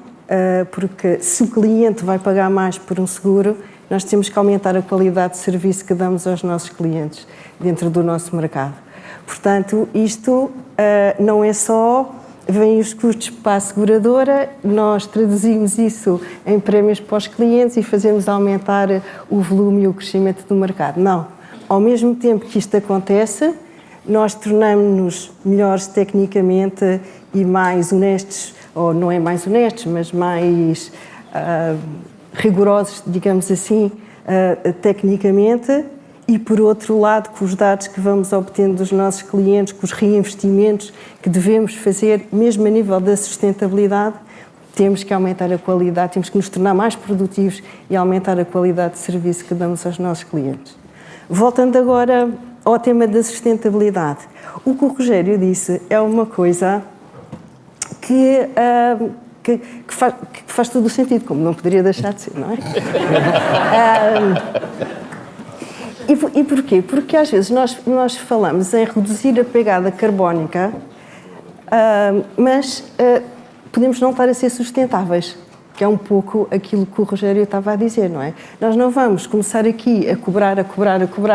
porque se o cliente vai pagar mais por um seguro, nós temos que aumentar a qualidade de serviço que damos aos nossos clientes dentro do nosso mercado. Portanto, isto não é só vêm os custos para a seguradora, nós traduzimos isso em prémios para os clientes e fazemos aumentar o volume e o crescimento do mercado. Não. Ao mesmo tempo que isto acontece, nós tornamos-nos melhores tecnicamente e mais honestos, ou não é mais honestos, mas mais rigorosos, digamos assim, tecnicamente, e por outro lado, com os dados que vamos obtendo dos nossos clientes, com os reinvestimentos que devemos fazer, mesmo a nível da sustentabilidade, temos que aumentar a qualidade, temos que nos tornar mais produtivos e aumentar a qualidade de serviço que damos aos nossos clientes. Voltando agora ao tema da sustentabilidade, o que o Rogério disse é uma coisa que faz todo o sentido, como não poderia deixar de ser, não é? E porquê? Porque às vezes nós falamos em reduzir a pegada carbónica, mas podemos não estar a ser sustentáveis, que é um pouco aquilo que o Rogério estava a dizer, não é? Nós não vamos começar aqui a cobrar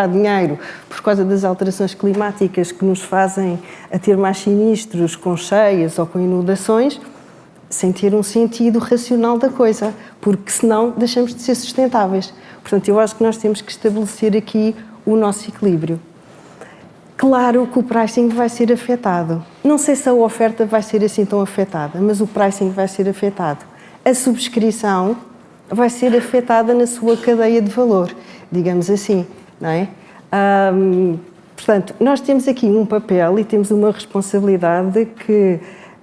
dinheiro por causa das alterações climáticas que nos fazem a ter mais sinistros com cheias ou com inundações, sem ter um sentido racional da coisa, porque senão deixamos de ser sustentáveis. Portanto, eu acho que nós temos que estabelecer aqui o nosso equilíbrio. Claro que o pricing vai ser afetado. Não sei se a oferta vai ser assim tão afetada, mas o pricing vai ser afetado. A subscrição vai ser afetada na sua cadeia de valor, digamos assim, não é? Portanto, nós temos aqui um papel e temos uma responsabilidade que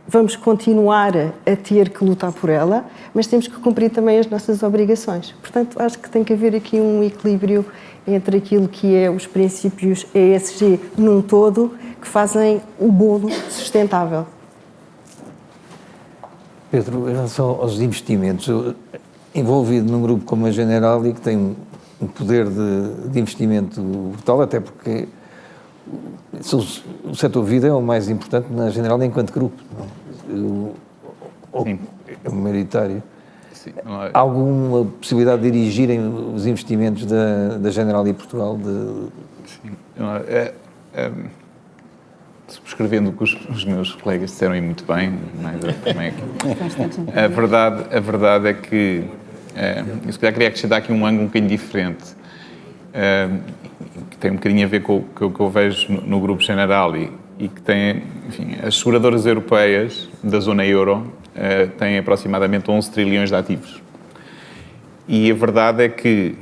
vamos continuar a ter que lutar por ela, mas temos que cumprir também as nossas obrigações. Portanto, acho que tem que haver aqui um equilíbrio entre aquilo que é os princípios ESG num todo, que fazem o bolo sustentável. Pedro, em relação aos investimentos, envolvido num grupo como a Generali, que tem um poder de investimento brutal, até porque o setor vida é o mais importante na Generali enquanto grupo. Sim. É o maioritário. Sim. Há alguma possibilidade de dirigirem os investimentos da Generali Portugal? Sim. Subscrevendo o que os meus colegas disseram e muito bem, a verdade é que eu se calhar queria acrescentar aqui um ângulo um bocadinho diferente, que tem um bocadinho a ver com o que eu vejo no Grupo Generali e que tem, enfim, as seguradoras europeias da zona euro tem aproximadamente 11 trilhões de ativos. E a verdade é que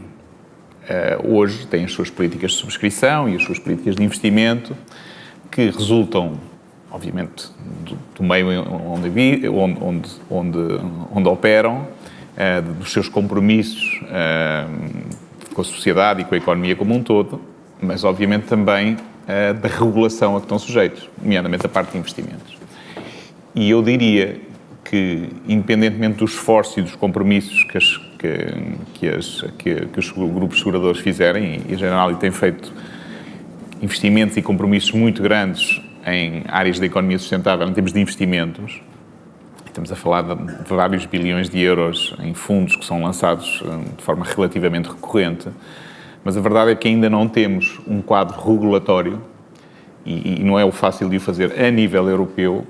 hoje tem as suas políticas de subscrição e as suas políticas de investimento que resultam, obviamente, do meio onde operam, dos seus compromissos com a sociedade e com a economia como um todo, mas, obviamente, também da regulação a que estão sujeitos, nomeadamente a parte de investimentos. E eu diria que, independentemente do esforço e dos compromissos que os grupos seguradores fizerem, e a Generali tem feito investimentos e compromissos muito grandes em áreas da economia sustentável, em termos de investimentos, estamos a falar de vários bilhões de euros em fundos que são lançados de forma relativamente recorrente, mas a verdade é que ainda não temos um quadro regulatório, e não é o fácil de o fazer a nível europeu,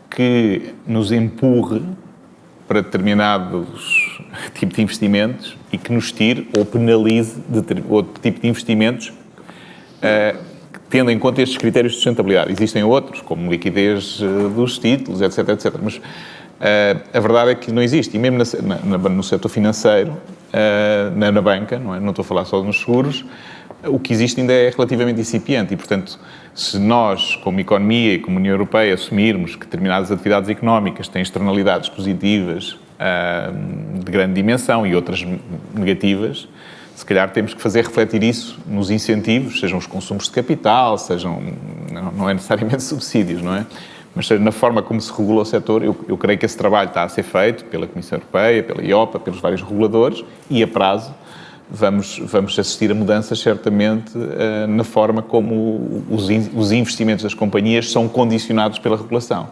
que nos empurre para determinados tipos de investimentos e que nos tire ou penalize outro tipo de investimentos, tendo em conta estes critérios de sustentabilidade. Existem outros, como liquidez dos títulos, etc, etc. Mas a verdade é que não existe. E mesmo no setor financeiro, na banca, não estou a falar só nos seguros, o que existe ainda é relativamente incipiente e, portanto, se nós, como economia e como União Europeia, assumirmos que determinadas atividades económicas têm externalidades positivas de grande dimensão e outras negativas, se calhar temos que fazer refletir isso nos incentivos, sejam os consumos de capital, não é necessariamente subsídios, não é? Mas seja na forma como se regula o setor, eu creio que esse trabalho está a ser feito pela Comissão Europeia, pela IOPA, pelos vários reguladores e, a prazo, vamos assistir a mudanças, certamente, na forma como os investimentos das companhias são condicionados pela regulação.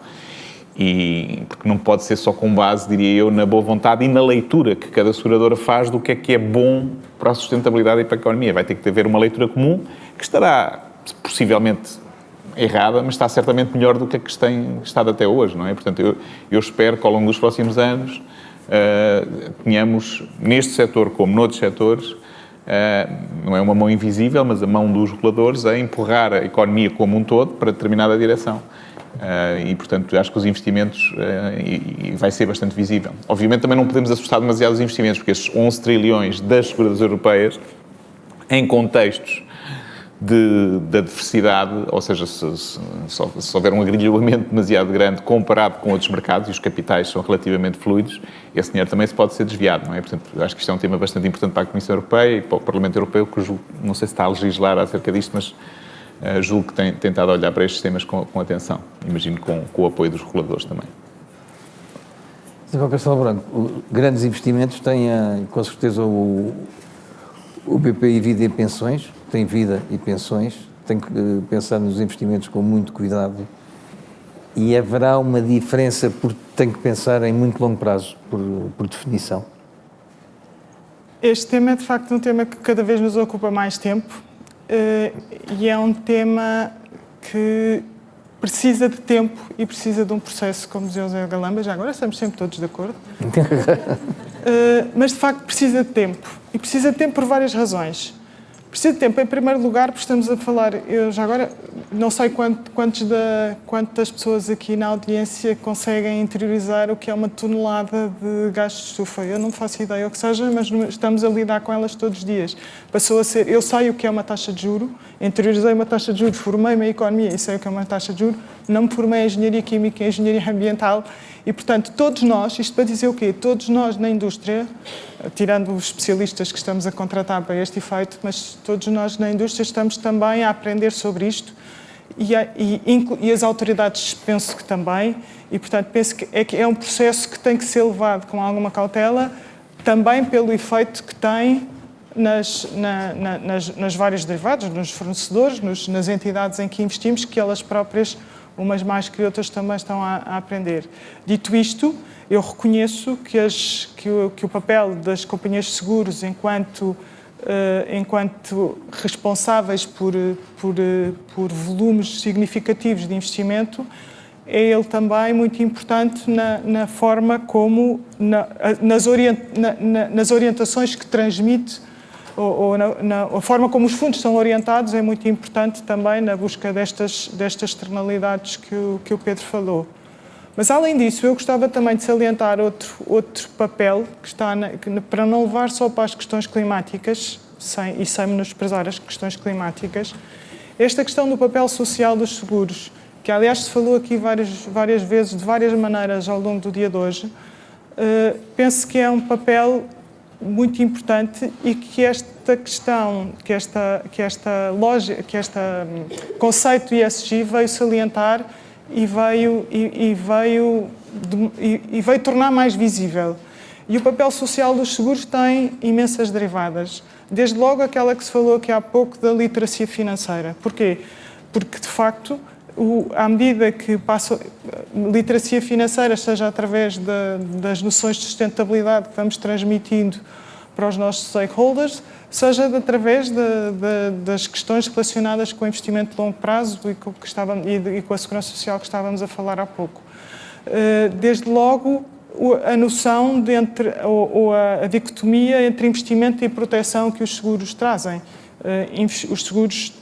E porque não pode ser só com base, diria eu, na boa vontade e na leitura que cada seguradora faz do que é bom para a sustentabilidade e para a economia. Vai ter que haver uma leitura comum que estará, possivelmente, errada, mas está certamente melhor do que a que tem estado até hoje, não é? Portanto, eu espero que ao longo dos próximos anos tenhamos, neste setor como noutros setores, não é uma mão invisível, mas a mão dos reguladores a empurrar a economia como um todo para determinada direção. E, portanto, acho que os investimentos vai ser bastante visível. Obviamente, também não podemos assustar demasiado os investimentos, porque estes 11 trilhões das seguradoras europeias, em contextos da diversidade, ou seja, se houver um agrilhoamento demasiado grande comparado com outros mercados, e os capitais são relativamente fluidos, esse dinheiro também se pode ser desviado, não é? Portanto, acho que isto é um tema bastante importante para a Comissão Europeia e para o Parlamento Europeu, que não sei se está a legislar acerca disto, mas julgo que tem tentado olhar para estes temas com atenção, imagino com o apoio dos reguladores também. Sr. Castelo Branco, grandes investimentos têm, com certeza, o BPI Vida e Pensões, tem vida e pensões, tem que pensar nos investimentos com muito cuidado e haverá uma diferença porque tem que pensar em muito longo prazo, por definição. Este tema é, de facto, um tema que cada vez nos ocupa mais tempo e é um tema que precisa de tempo e precisa de um processo, como dizia o José Galamba, já agora estamos sempre todos de acordo, mas, de facto, precisa de tempo. E precisa de tempo por várias razões. Precisa de tempo, em primeiro lugar, porque estamos a falar, eu já agora não sei quantas pessoas aqui na audiência conseguem interiorizar o que é uma tonelada de gases de estufa. Eu não faço ideia o que seja, mas estamos a lidar com elas todos os dias. Passou a ser, eu sei o que é uma taxa de juro, interiorizei uma taxa de juros, formei-me em economia e sei o que é uma taxa de juro, não me formei em engenharia química e engenharia ambiental e, portanto, todos nós, isto para dizer o quê? Todos nós na indústria, tirando os especialistas que estamos a contratar para este efeito, mas todos nós na indústria estamos também a aprender sobre isto e as autoridades penso que também, e, portanto, penso que é um processo que tem que ser levado com alguma cautela, também pelo efeito que tem nas vários derivados, nos fornecedores, nas entidades em que investimos, que elas próprias, umas mais que outras, também estão a aprender. Dito isto, eu reconheço que o papel das companhias de seguros enquanto responsáveis por volumes significativos de investimento é ele também muito importante na forma como, nas orientações que transmite a forma como os fundos são orientados é muito importante também na busca destas externalidades que o Pedro falou. Mas, além disso, eu gostava também de salientar outro papel que está para não levar só para as questões climáticas, sem menosprezar as questões climáticas, esta questão do papel social dos seguros, que aliás se falou aqui várias vezes, de várias maneiras ao longo do dia de hoje, penso que é um papel muito importante e que esta questão, que este conceito ESG veio salientar e veio tornar mais visível. E o papel social dos seguros tem imensas derivadas. Desde logo aquela que se falou aqui há pouco da literacia financeira. Porquê? Porque, de facto, à medida que passa literacia financeira, seja através das noções de sustentabilidade que vamos transmitindo para os nossos stakeholders, seja através das questões relacionadas com o investimento de longo prazo e com a segurança social que estávamos a falar há pouco. Desde logo, a noção ou a dicotomia entre investimento e proteção que os seguros trazem. Os seguros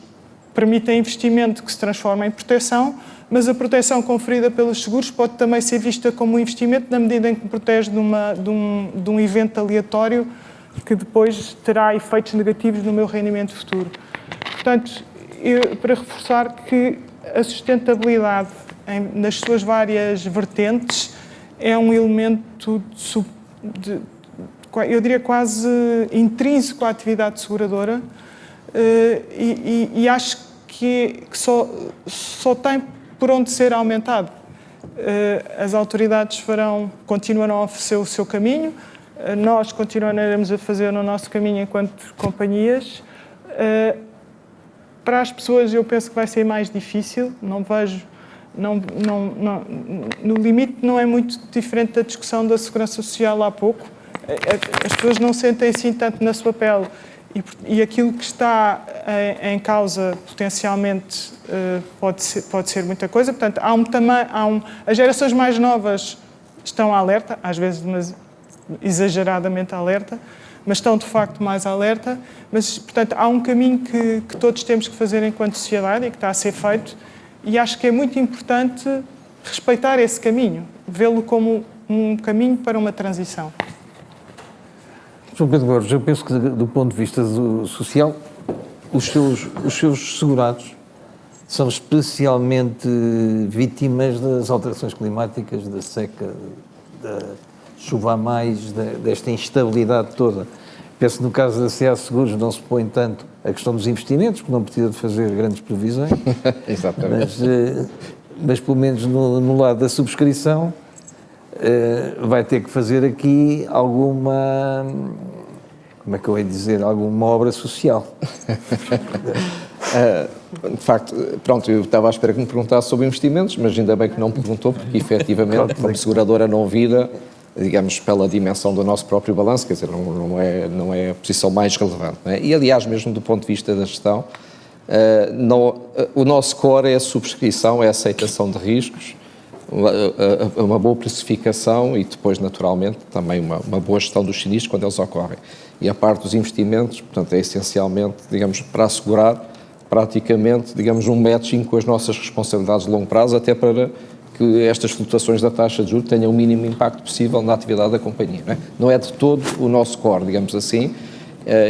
permitem investimento que se transforma em proteção, mas a proteção conferida pelos seguros pode também ser vista como um investimento na medida em que protege de um evento aleatório que depois terá efeitos negativos no meu rendimento futuro. Portanto, para reforçar que a sustentabilidade nas suas várias vertentes é um elemento, eu diria quase intrínseco à atividade seguradora, e acho que só tem por onde ser aumentado. As autoridades continuarão a oferecer o seu caminho, nós continuaremos a fazer o nosso caminho enquanto companhias. Para as pessoas eu penso que vai ser mais difícil, no limite não é muito diferente da discussão da segurança social há pouco. As pessoas não sentem assim tanto na sua pele e aquilo que está em causa potencialmente pode ser muita coisa. Portanto, as gerações mais novas estão alerta, às vezes exageradamente alerta, mas estão de facto mais alerta. Mas, portanto, há um caminho que todos temos que fazer enquanto sociedade e que está a ser feito, e acho que é muito importante respeitar esse caminho, vê-lo como um caminho para uma transição. João Pedro Borges, eu penso que do ponto de vista social, os seus segurados são especialmente vítimas das alterações climáticas, da seca, da chuva a mais, desta instabilidade toda. Penso que no caso da CA Seguros não se põe tanto a questão dos investimentos, porque não precisa de fazer grandes previsões. Exatamente. Mas pelo menos no lado da subscrição vai ter que fazer aqui alguma, como é que eu ia dizer, alguma obra social. De facto, pronto, eu estava à espera que me perguntasse sobre investimentos, mas ainda bem que não me perguntou, porque efetivamente, como seguradora não vida, digamos, pela dimensão do nosso próprio balanço, quer dizer, não é a posição mais relevante. Não é? E, aliás, mesmo do ponto de vista da gestão, o nosso core é a subscrição, é a aceitação de riscos, uma boa precificação e depois, naturalmente, também uma boa gestão dos sinistros quando eles ocorrem. E a parte dos investimentos, portanto, é essencialmente, digamos, para assegurar praticamente, digamos, um matching com as nossas responsabilidades de longo prazo, até para que estas flutuações da taxa de juros tenham o mínimo impacto possível na atividade da companhia. Não é de todo o nosso core, digamos assim.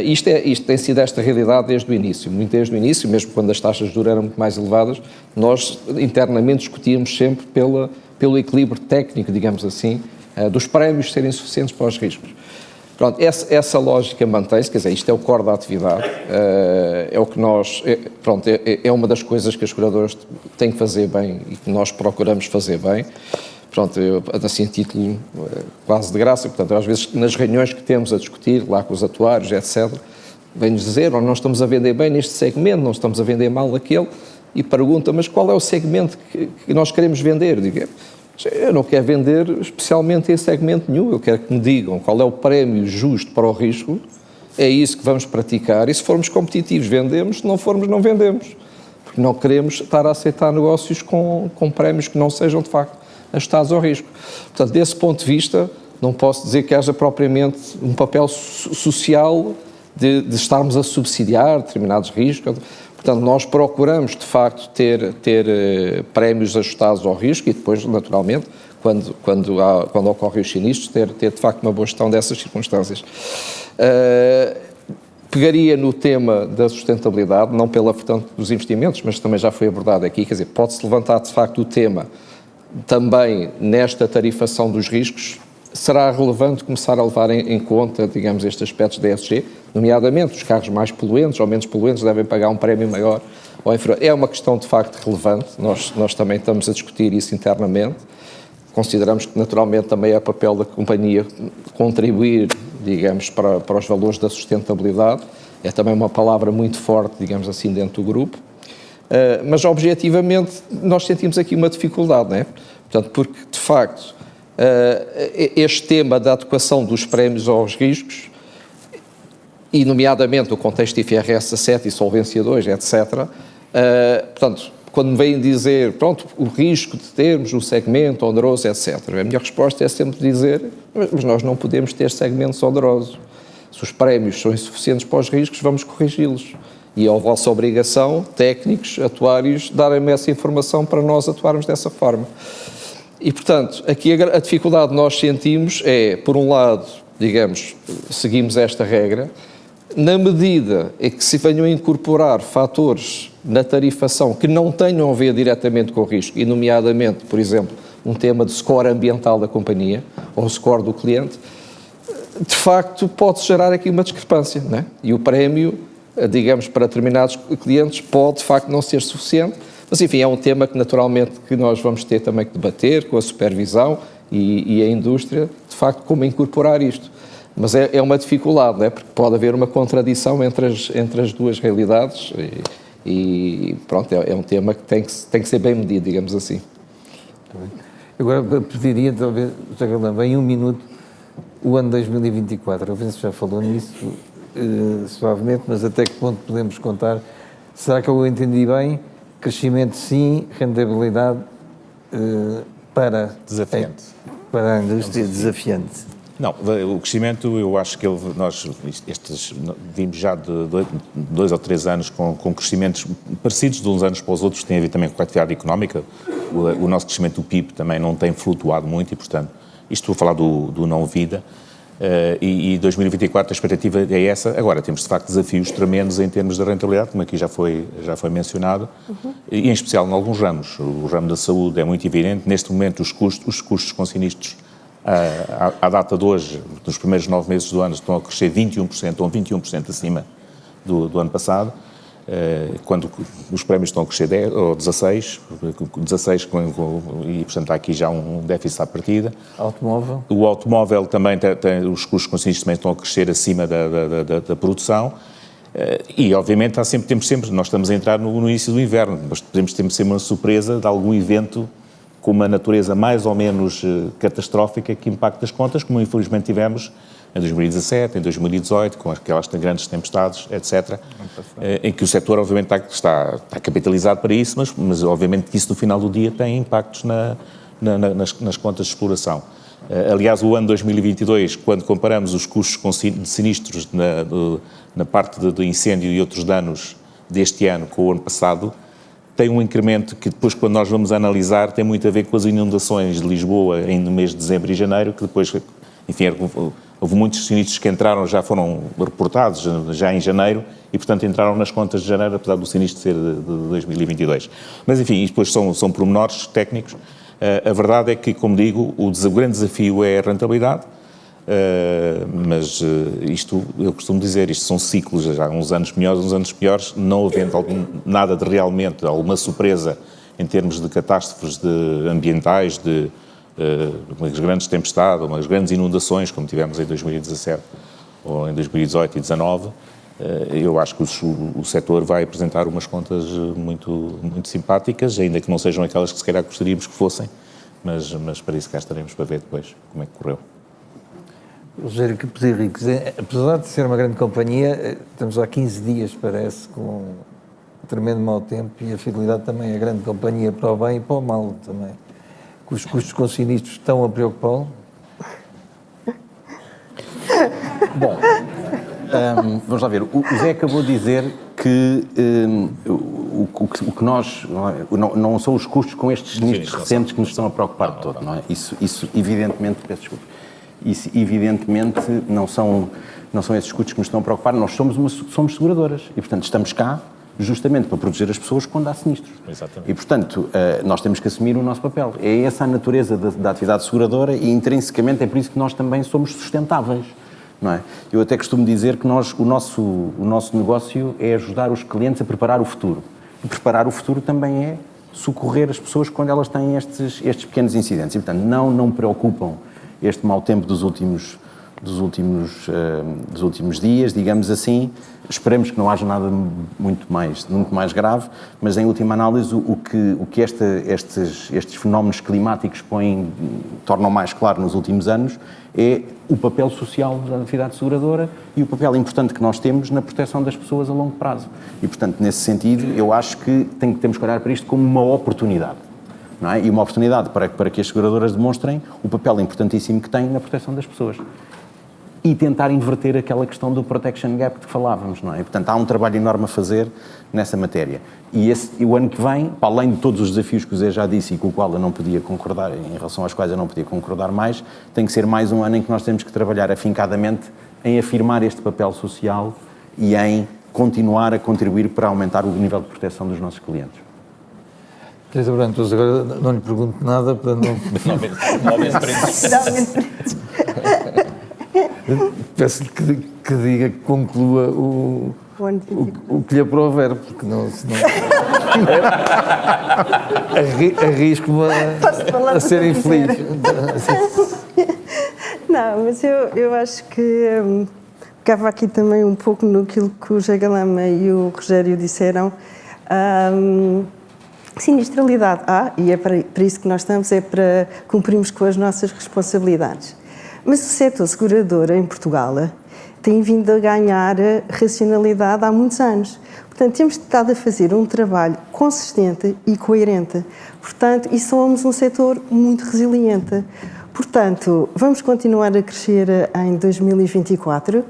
Isto tem sido esta realidade desde o início, muito desde o início, mesmo quando as taxas de juros eram muito mais elevadas, nós internamente discutíamos sempre pelo equilíbrio técnico, digamos assim, dos prémios serem suficientes para os riscos. Pronto, essa lógica mantém-se, quer dizer, isto é o core da atividade, é o que nós, é uma das coisas que as seguradoras têm que fazer bem e que nós procuramos fazer bem. Pronto, assim, a título quase de graça, portanto, às vezes nas reuniões que temos a discutir, lá com os atuários, etc., vem-nos dizer, não estamos a vender bem neste segmento, não estamos a vender mal naquele, e pergunta, mas qual é o segmento que nós queremos vender? Digo, eu não quero vender especialmente em segmento nenhum, eu quero que me digam qual é o prémio justo para o risco, é isso que vamos praticar, e se formos competitivos vendemos, se não formos não vendemos, porque não queremos estar a aceitar negócios com prémios que não sejam de facto ajustados ao risco. Portanto, desse ponto de vista, não posso dizer que haja propriamente um papel social de estarmos a subsidiar determinados riscos. Portanto, nós procuramos, de facto, ter prémios ajustados ao risco e depois, naturalmente, quando ocorrem os sinistros, ter de facto uma boa gestão dessas circunstâncias. Pegaria no tema da sustentabilidade, não pela vertente dos investimentos, mas também já foi abordado aqui, quer dizer, pode-se levantar de facto o tema também nesta tarifação dos riscos. Será relevante começar a levar em conta, digamos, estes aspectos da ESG, nomeadamente os carros mais poluentes ou menos poluentes devem pagar um prémio maior ou inferior. É uma questão de facto relevante, nós também estamos a discutir isso internamente. Consideramos que naturalmente também é papel da companhia contribuir, digamos, para os valores da sustentabilidade. É também uma palavra muito forte, digamos assim, dentro do grupo. Mas objetivamente nós sentimos aqui uma dificuldade, não é? Portanto, porque de facto este tema da adequação dos prémios aos riscos, e nomeadamente o contexto IFRS 17 e Solvência 2, etc., portanto, quando me vêm dizer, pronto, o risco de termos um segmento oneroso, etc., a minha resposta é sempre dizer, mas nós não podemos ter segmentos onerosos. Se os prémios são insuficientes para os riscos, vamos corrigi-los. E é a vossa obrigação, técnicos, atuários, darem-me essa informação para nós atuarmos dessa forma. E, portanto, aqui a dificuldade que nós sentimos é, por um lado, digamos, seguimos esta regra, na medida em que se venham a incorporar fatores na tarifação que não tenham a ver diretamente com o risco, e nomeadamente, por exemplo, um tema de score ambiental da companhia, ou score do cliente, de facto pode gerar aqui uma discrepância, não é? E o prémio, digamos, para determinados clientes pode de facto não ser suficiente, mas enfim, é um tema que naturalmente que nós vamos ter também que debater com a supervisão e a indústria, de facto, como incorporar isto. Mas é uma dificuldade, não é? Porque pode haver uma contradição entre as duas realidades e pronto, é um tema que tem que ser bem medido, digamos assim. Agora pediria, talvez, José Galamba, em um minuto, o ano 2024. Eu penso que já falou nisso suavemente, mas até que ponto podemos contar? Será que eu entendi bem? Crescimento sim, rentabilidade para a indústria desafiante. Não, o crescimento, eu acho que nós vimos já de 2 ou 3 anos com crescimentos parecidos de uns anos para os outros, tem a ver também com a atividade económica. O nosso crescimento do PIB também não tem flutuado muito e, portanto, isto estou a falar do não vida, e 2024 a expectativa é essa. Agora, temos de facto desafios tremendos em termos de rentabilidade, como aqui já foi mencionado, e em especial em alguns ramos. O ramo da saúde é muito evidente. Neste momento, os custos com sinistros à data de hoje, nos primeiros 9 meses do ano, estão a crescer 21%, estão 21% acima do ano passado, quando os prémios estão a crescer 10 ou 16, e portanto há aqui já um déficit à partida. Automóvel? O automóvel também os custos com sinistros também estão a crescer acima da produção. E obviamente nós estamos a entrar no início do inverno, mas podemos ter sempre uma surpresa de algum evento com uma natureza mais ou menos catastrófica que impacta as contas, como infelizmente tivemos em 2017, em 2018, com aquelas grandes tempestades, etc., em que o setor obviamente está capitalizado para isso, mas obviamente que isso no final do dia tem impactos nas contas de exploração. Aliás, o ano 2022, quando comparamos os custos de sinistros na parte de incêndio e outros danos deste ano com o ano passado, tem um incremento que depois, quando nós vamos analisar, tem muito a ver com as inundações de Lisboa no mês de dezembro e janeiro, que depois, enfim, houve muitos sinistros que já foram reportados já em janeiro e, portanto, entraram nas contas de janeiro, apesar do sinistro ser de 2022. Mas, enfim, depois são pormenores técnicos. A verdade é que, como digo, o grande desafio é a rentabilidade, mas isto, eu costumo dizer, isto são ciclos, já uns anos melhores, uns anos piores, não havendo nada de realmente, alguma surpresa em termos de catástrofes ambientais, de umas grandes tempestades, umas grandes inundações, como tivemos em 2017 ou em 2018 e 2019, eu acho que o setor vai apresentar umas contas muito, muito simpáticas, ainda que não sejam aquelas que se calhar gostaríamos que fossem, mas para isso cá estaremos para ver depois como é que correu. Rogério Henriques, apesar de ser uma grande companhia, estamos há 15 dias, parece, com um tremendo mau tempo e a fidelidade também é grande companhia para o bem e para o mal também. Que os custos com sinistros estão a preocupá-lo? Bom, vamos lá ver. O Zé acabou de dizer que o que nós, não são os custos com estes sinistros recentes que nos estão a preocupar de todo, não é? Isso evidentemente, peço desculpa, isso evidentemente não são esses custos que nos estão a preocupar, nós somos seguradoras e, portanto, estamos cá justamente para proteger as pessoas quando há sinistros. Exatamente. E, portanto, nós temos que assumir o nosso papel. É essa a natureza da atividade seguradora e, intrinsecamente, é por isso que nós também somos sustentáveis. Não é? Eu até costumo dizer que o nosso negócio é ajudar os clientes a preparar o futuro. E preparar o futuro também é socorrer as pessoas quando elas têm estes pequenos incidentes. E, portanto, não preocupam este mau tempo dos últimos dias, digamos assim. Esperemos que não haja nada muito mais grave, mas em última análise o que estes fenómenos climáticos tornam mais claro nos últimos anos é o papel social da atividade seguradora e o papel importante que nós temos na proteção das pessoas a longo prazo. E, portanto, nesse sentido, eu acho que temos que olhar para isto como uma oportunidade. Não é? E uma oportunidade para que as seguradoras demonstrem o papel importantíssimo que têm na proteção das pessoas. E tentar inverter aquela questão do protection gap de que falávamos, não é? E, portanto, há um trabalho enorme a fazer nessa matéria. E o ano que vem, para além de todos os desafios que o Zé já disse e com o qual eu não podia concordar, em relação aos quais eu não podia concordar mais, tem que ser mais um ano em que nós temos que trabalhar afincadamente em afirmar este papel social e em continuar a contribuir para aumentar o nível de proteção dos nossos clientes. Teresa Brantos, agora não lhe pergunto nada para não... Peço-lhe que diga, que conclua o que lhe aprover, porque senão arrisco-me a ser infeliz. Não, mas eu acho que pegava aqui também um pouco naquilo que o José Galama e o Rogério disseram. Sinistralidade há, e é para isso que nós estamos, é para cumprirmos com as nossas responsabilidades. Mas o setor segurador em Portugal tem vindo a ganhar racionalidade há muitos anos. Portanto, temos estado a fazer um trabalho consistente e coerente. Portanto, e somos um setor muito resiliente. Portanto, vamos continuar a crescer em 2024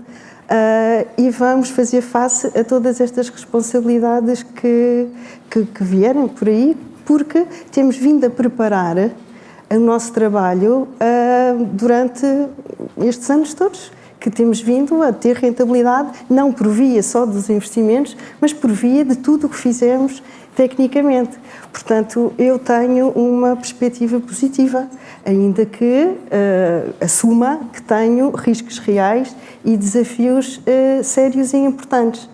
e vamos fazer face a todas estas responsabilidades que vierem por aí, porque temos vindo a preparar o nosso trabalho durante estes anos todos, que temos vindo a ter rentabilidade, não por via só dos investimentos, mas por via de tudo o que fizemos tecnicamente. Portanto, eu tenho uma perspectiva positiva, ainda que assuma que tenho riscos reais e desafios sérios e importantes.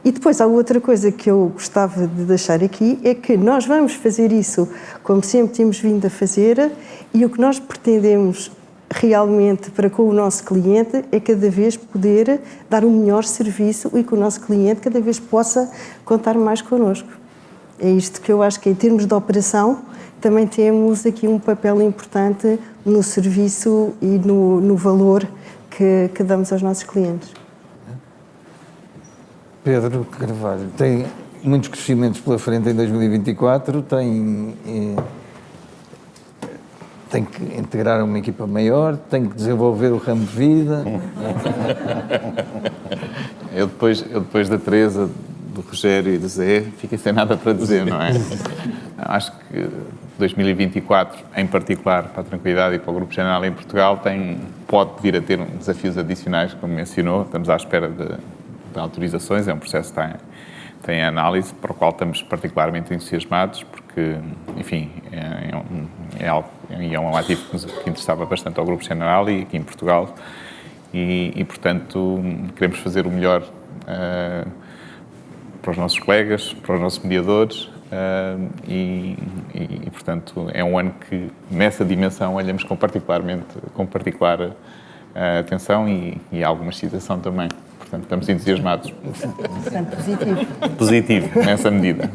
E depois há outra coisa que eu gostava de deixar aqui, é que nós vamos fazer isso como sempre temos vindo a fazer, e o que nós pretendemos realmente para com o nosso cliente é cada vez poder dar um melhor serviço e que o nosso cliente cada vez possa contar mais connosco. É isto que eu acho que em termos de operação também temos aqui um papel importante no serviço e no valor que damos aos nossos clientes. Pedro Carvalho, tem muitos crescimentos pela frente em 2024, tem que integrar uma equipa maior, tem que desenvolver o ramo de vida. Eu depois da Teresa, do Rogério e do Zé, fiquei sem nada para dizer, não é? Acho que 2024, em particular para a Tranquilidade e para o Grupo General em Portugal, pode vir a ter desafios adicionais, como mencionou. Estamos à espera de autorizações, é um processo que tem análise, para o qual estamos particularmente entusiasmados, porque, enfim, é um ativo que interessava bastante ao Grupo General e aqui em Portugal, e portanto, queremos fazer o melhor para os nossos colegas, para os nossos mediadores, e portanto, é um ano que, nessa dimensão, olhamos com particular atenção e alguma excitação também. Portanto, estamos entusiasmados. Positivo, nessa medida.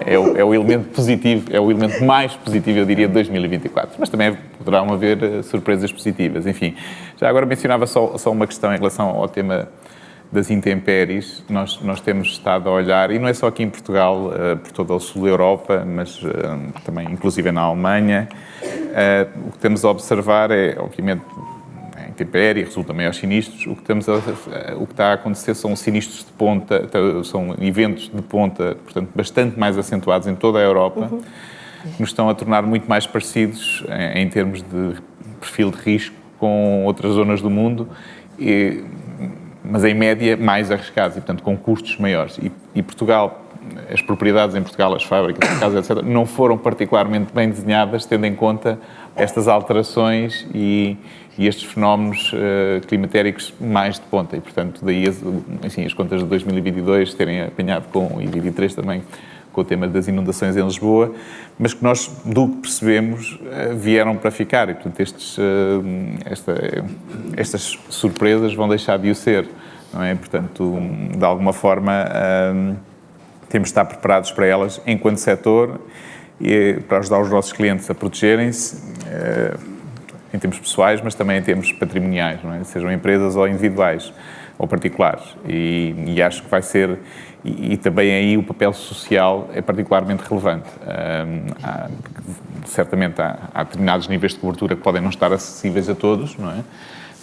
É o elemento positivo, é o elemento mais positivo, eu diria, de 2024. Mas também poderão haver surpresas positivas. Enfim, já agora mencionava só uma questão em relação ao tema das intempéries. Nós temos estado a olhar, e não é só aqui em Portugal, por todo o sul da Europa, mas também, inclusive, na Alemanha. O que temos a observar é, obviamente, intempérie, resulta em maiores sinistros. O que está a acontecer são sinistros de ponta, são eventos de ponta, portanto, bastante mais acentuados em toda a Europa, que nos estão a tornar muito mais parecidos em termos de perfil de risco com outras zonas do mundo, mas em média mais arriscados e, portanto, com custos maiores. E Portugal, as propriedades em Portugal, as fábricas, as casas, etc., não foram particularmente bem desenhadas, tendo em conta estas alterações e estes fenómenos climatéricos mais de ponta. E, portanto, daí as contas de 2022 terem apanhado e 2023 também, com o tema das inundações em Lisboa, mas que nós, do que percebemos, vieram para ficar. E, portanto, estas surpresas vão deixar de o ser, não é? Portanto, de alguma forma, temos de estar preparados para elas enquanto setor e para ajudar os nossos clientes a protegerem-se, em termos pessoais, mas também em termos patrimoniais, não é? Sejam empresas ou individuais ou particulares. E acho que vai ser... E também aí o papel social é particularmente relevante. Certamente há determinados níveis de cobertura que podem não estar acessíveis a todos, não é?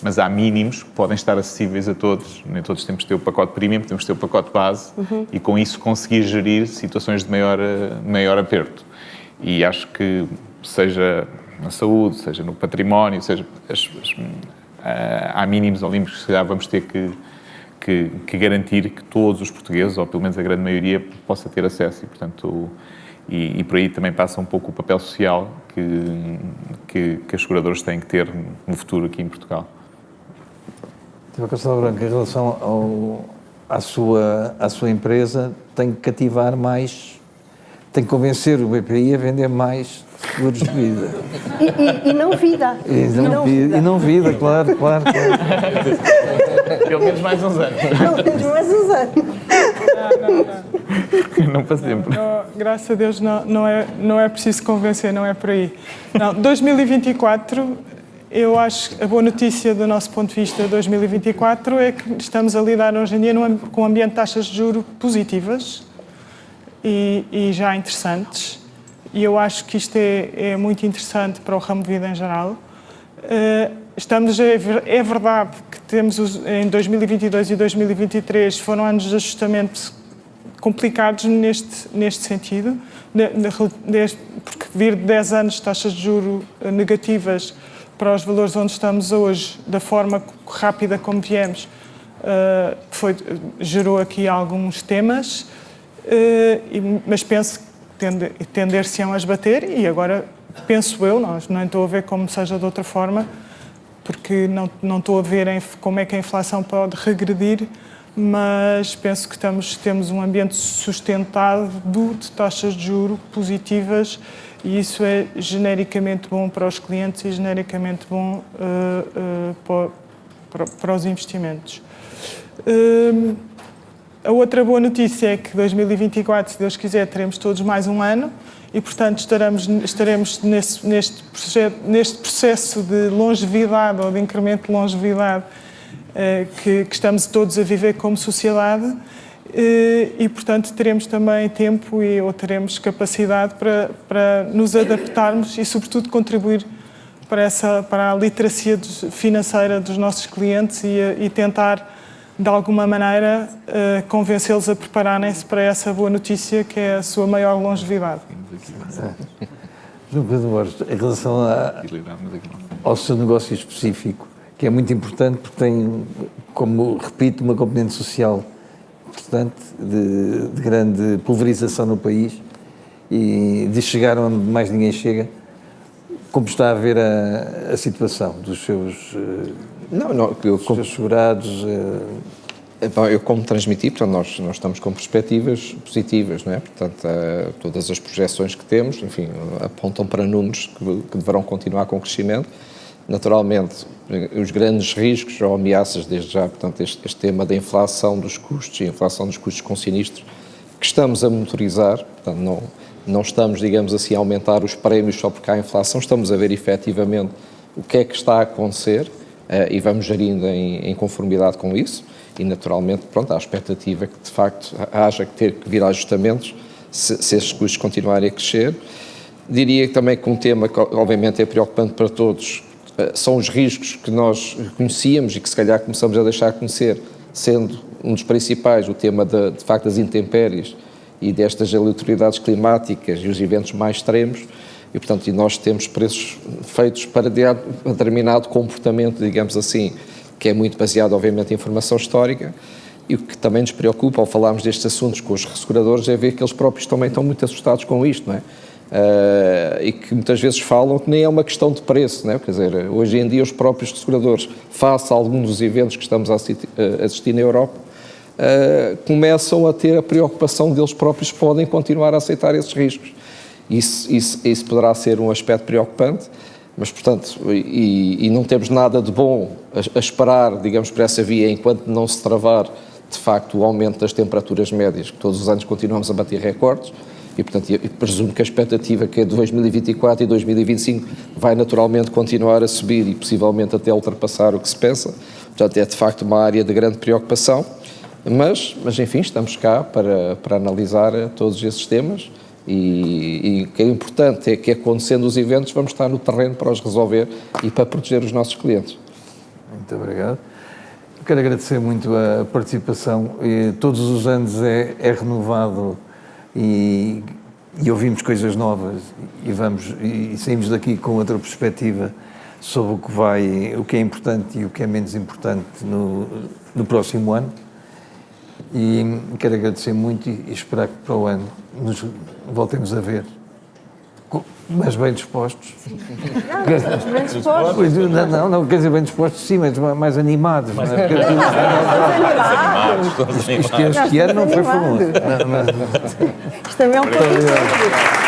Mas há mínimos que podem estar acessíveis a todos. Nem todos temos de ter o pacote premium, temos de ter o pacote base e com isso conseguir gerir situações de maior aperto. E acho que seja na saúde, seja no património, seja há mínimos ou limites que se calhar vamos ter que garantir que todos os portugueses, ou pelo menos a grande maioria, possa ter acesso. E, portanto, e por aí também passa um pouco o papel social que as seguradoras têm que ter no futuro aqui em Portugal. Sr. Castelo Branco, em relação à sua empresa, tem que cativar mais, tem que convencer o BPI a vender mais seguros de vida. E não vida. E não vida, claro. Pelo menos mais uns anos. Não para sempre. Graças a Deus não é preciso convencer, não é por aí. Não, 2024, eu acho que a boa notícia do nosso ponto de vista de 2024 é que estamos a lidar hoje em dia com um ambiente de taxas de juros positivas e já interessantes. E eu acho que isto é muito interessante para o ramo de vida em geral. É verdade que temos em 2022 e 2023 foram anos de ajustamento complicados neste sentido, porque vir de 10 anos de taxas de juros negativas para os valores onde estamos hoje, da forma rápida como viemos, gerou aqui alguns temas, mas penso que tender-se-ão a esbater e agora, penso eu, não estou a ver como seja de outra forma, porque não estou a ver como é que a inflação pode regredir, mas penso que temos um ambiente sustentado de taxas de juros positivas e isso é genericamente bom para os clientes e genericamente bom para os investimentos. A outra boa notícia é que 2024, se Deus quiser, teremos todos mais um ano e, portanto, estaremos neste processo de longevidade ou de incremento de longevidade que estamos todos a viver como sociedade e, portanto, teremos também tempo ou teremos capacidade para nos adaptarmos e, sobretudo, contribuir para a literacia financeira dos nossos clientes e tentar, de alguma maneira, convencê-los a prepararem-se para essa boa notícia que é a sua maior longevidade. João Pedro Borges, em relação ao seu negócio específico, que é muito importante porque tem, como repito, uma componente social importante, de grande pulverização no país e de chegar onde mais ninguém chega. Como está a ver a situação dos seus... seus segurados? Eu, como transmiti, portanto, nós estamos com perspectivas positivas, não é? Portanto, todas as projeções que temos, enfim, apontam para números que deverão continuar com crescimento. Naturalmente, os grandes riscos ou ameaças, desde já, portanto, este tema da inflação dos custos e a inflação dos custos com sinistro, que estamos a monitorizar, portanto, não estamos, digamos assim, a aumentar os prémios só porque há inflação, estamos a ver efetivamente o que é que está a acontecer e vamos gerindo em conformidade com isso e, naturalmente, pronto, há a expectativa que, de facto, haja que ter que vir a ajustamentos se esses custos continuarem a crescer. Diria também que um tema que, obviamente, é preocupante para todos, são os riscos que nós conhecíamos e que se calhar começamos a deixar de conhecer, sendo um dos principais o tema de facto das intempéries e destas aleatoriedades climáticas e os eventos mais extremos, e portanto nós temos preços feitos para determinado comportamento, digamos assim, que é muito baseado obviamente em informação histórica, e o que também nos preocupa ao falarmos destes assuntos com os resseguradores é ver que eles próprios também estão muito assustados com isto, não é? E que muitas vezes falam que nem é uma questão de preço, não é? Quer dizer, hoje em dia os próprios resseguradores, face a alguns dos eventos que estamos a assistir na Europa, começam a ter a preocupação deles próprios podem continuar a aceitar esses riscos. Isso poderá ser um aspecto preocupante, mas, portanto, e não temos nada de bom a esperar, digamos, por essa via, enquanto não se travar, de facto, o aumento das temperaturas médias, que todos os anos continuamos a bater recordes, e, portanto, eu presumo que a expectativa que é de 2024 e 2025 vai naturalmente continuar a subir e possivelmente até ultrapassar o que se pensa. Portanto, é de facto uma área de grande preocupação, mas enfim, estamos cá para analisar todos esses temas e o que é importante é que, acontecendo os eventos, vamos estar no terreno para os resolver e para proteger os nossos clientes. Muito obrigado. Quero agradecer muito a participação. Todos os anos é renovado e ouvimos coisas novas e saímos daqui com outra perspectiva sobre o que é importante e o que é menos importante no próximo ano. E quero agradecer muito e esperar que para o ano nos voltemos a ver mais bem dispostos. Bem dispostos. Não, quer dizer bem dispostos, sim, mas mais animados. Não é? Este ano não foi famoso. Isto também é um pouco.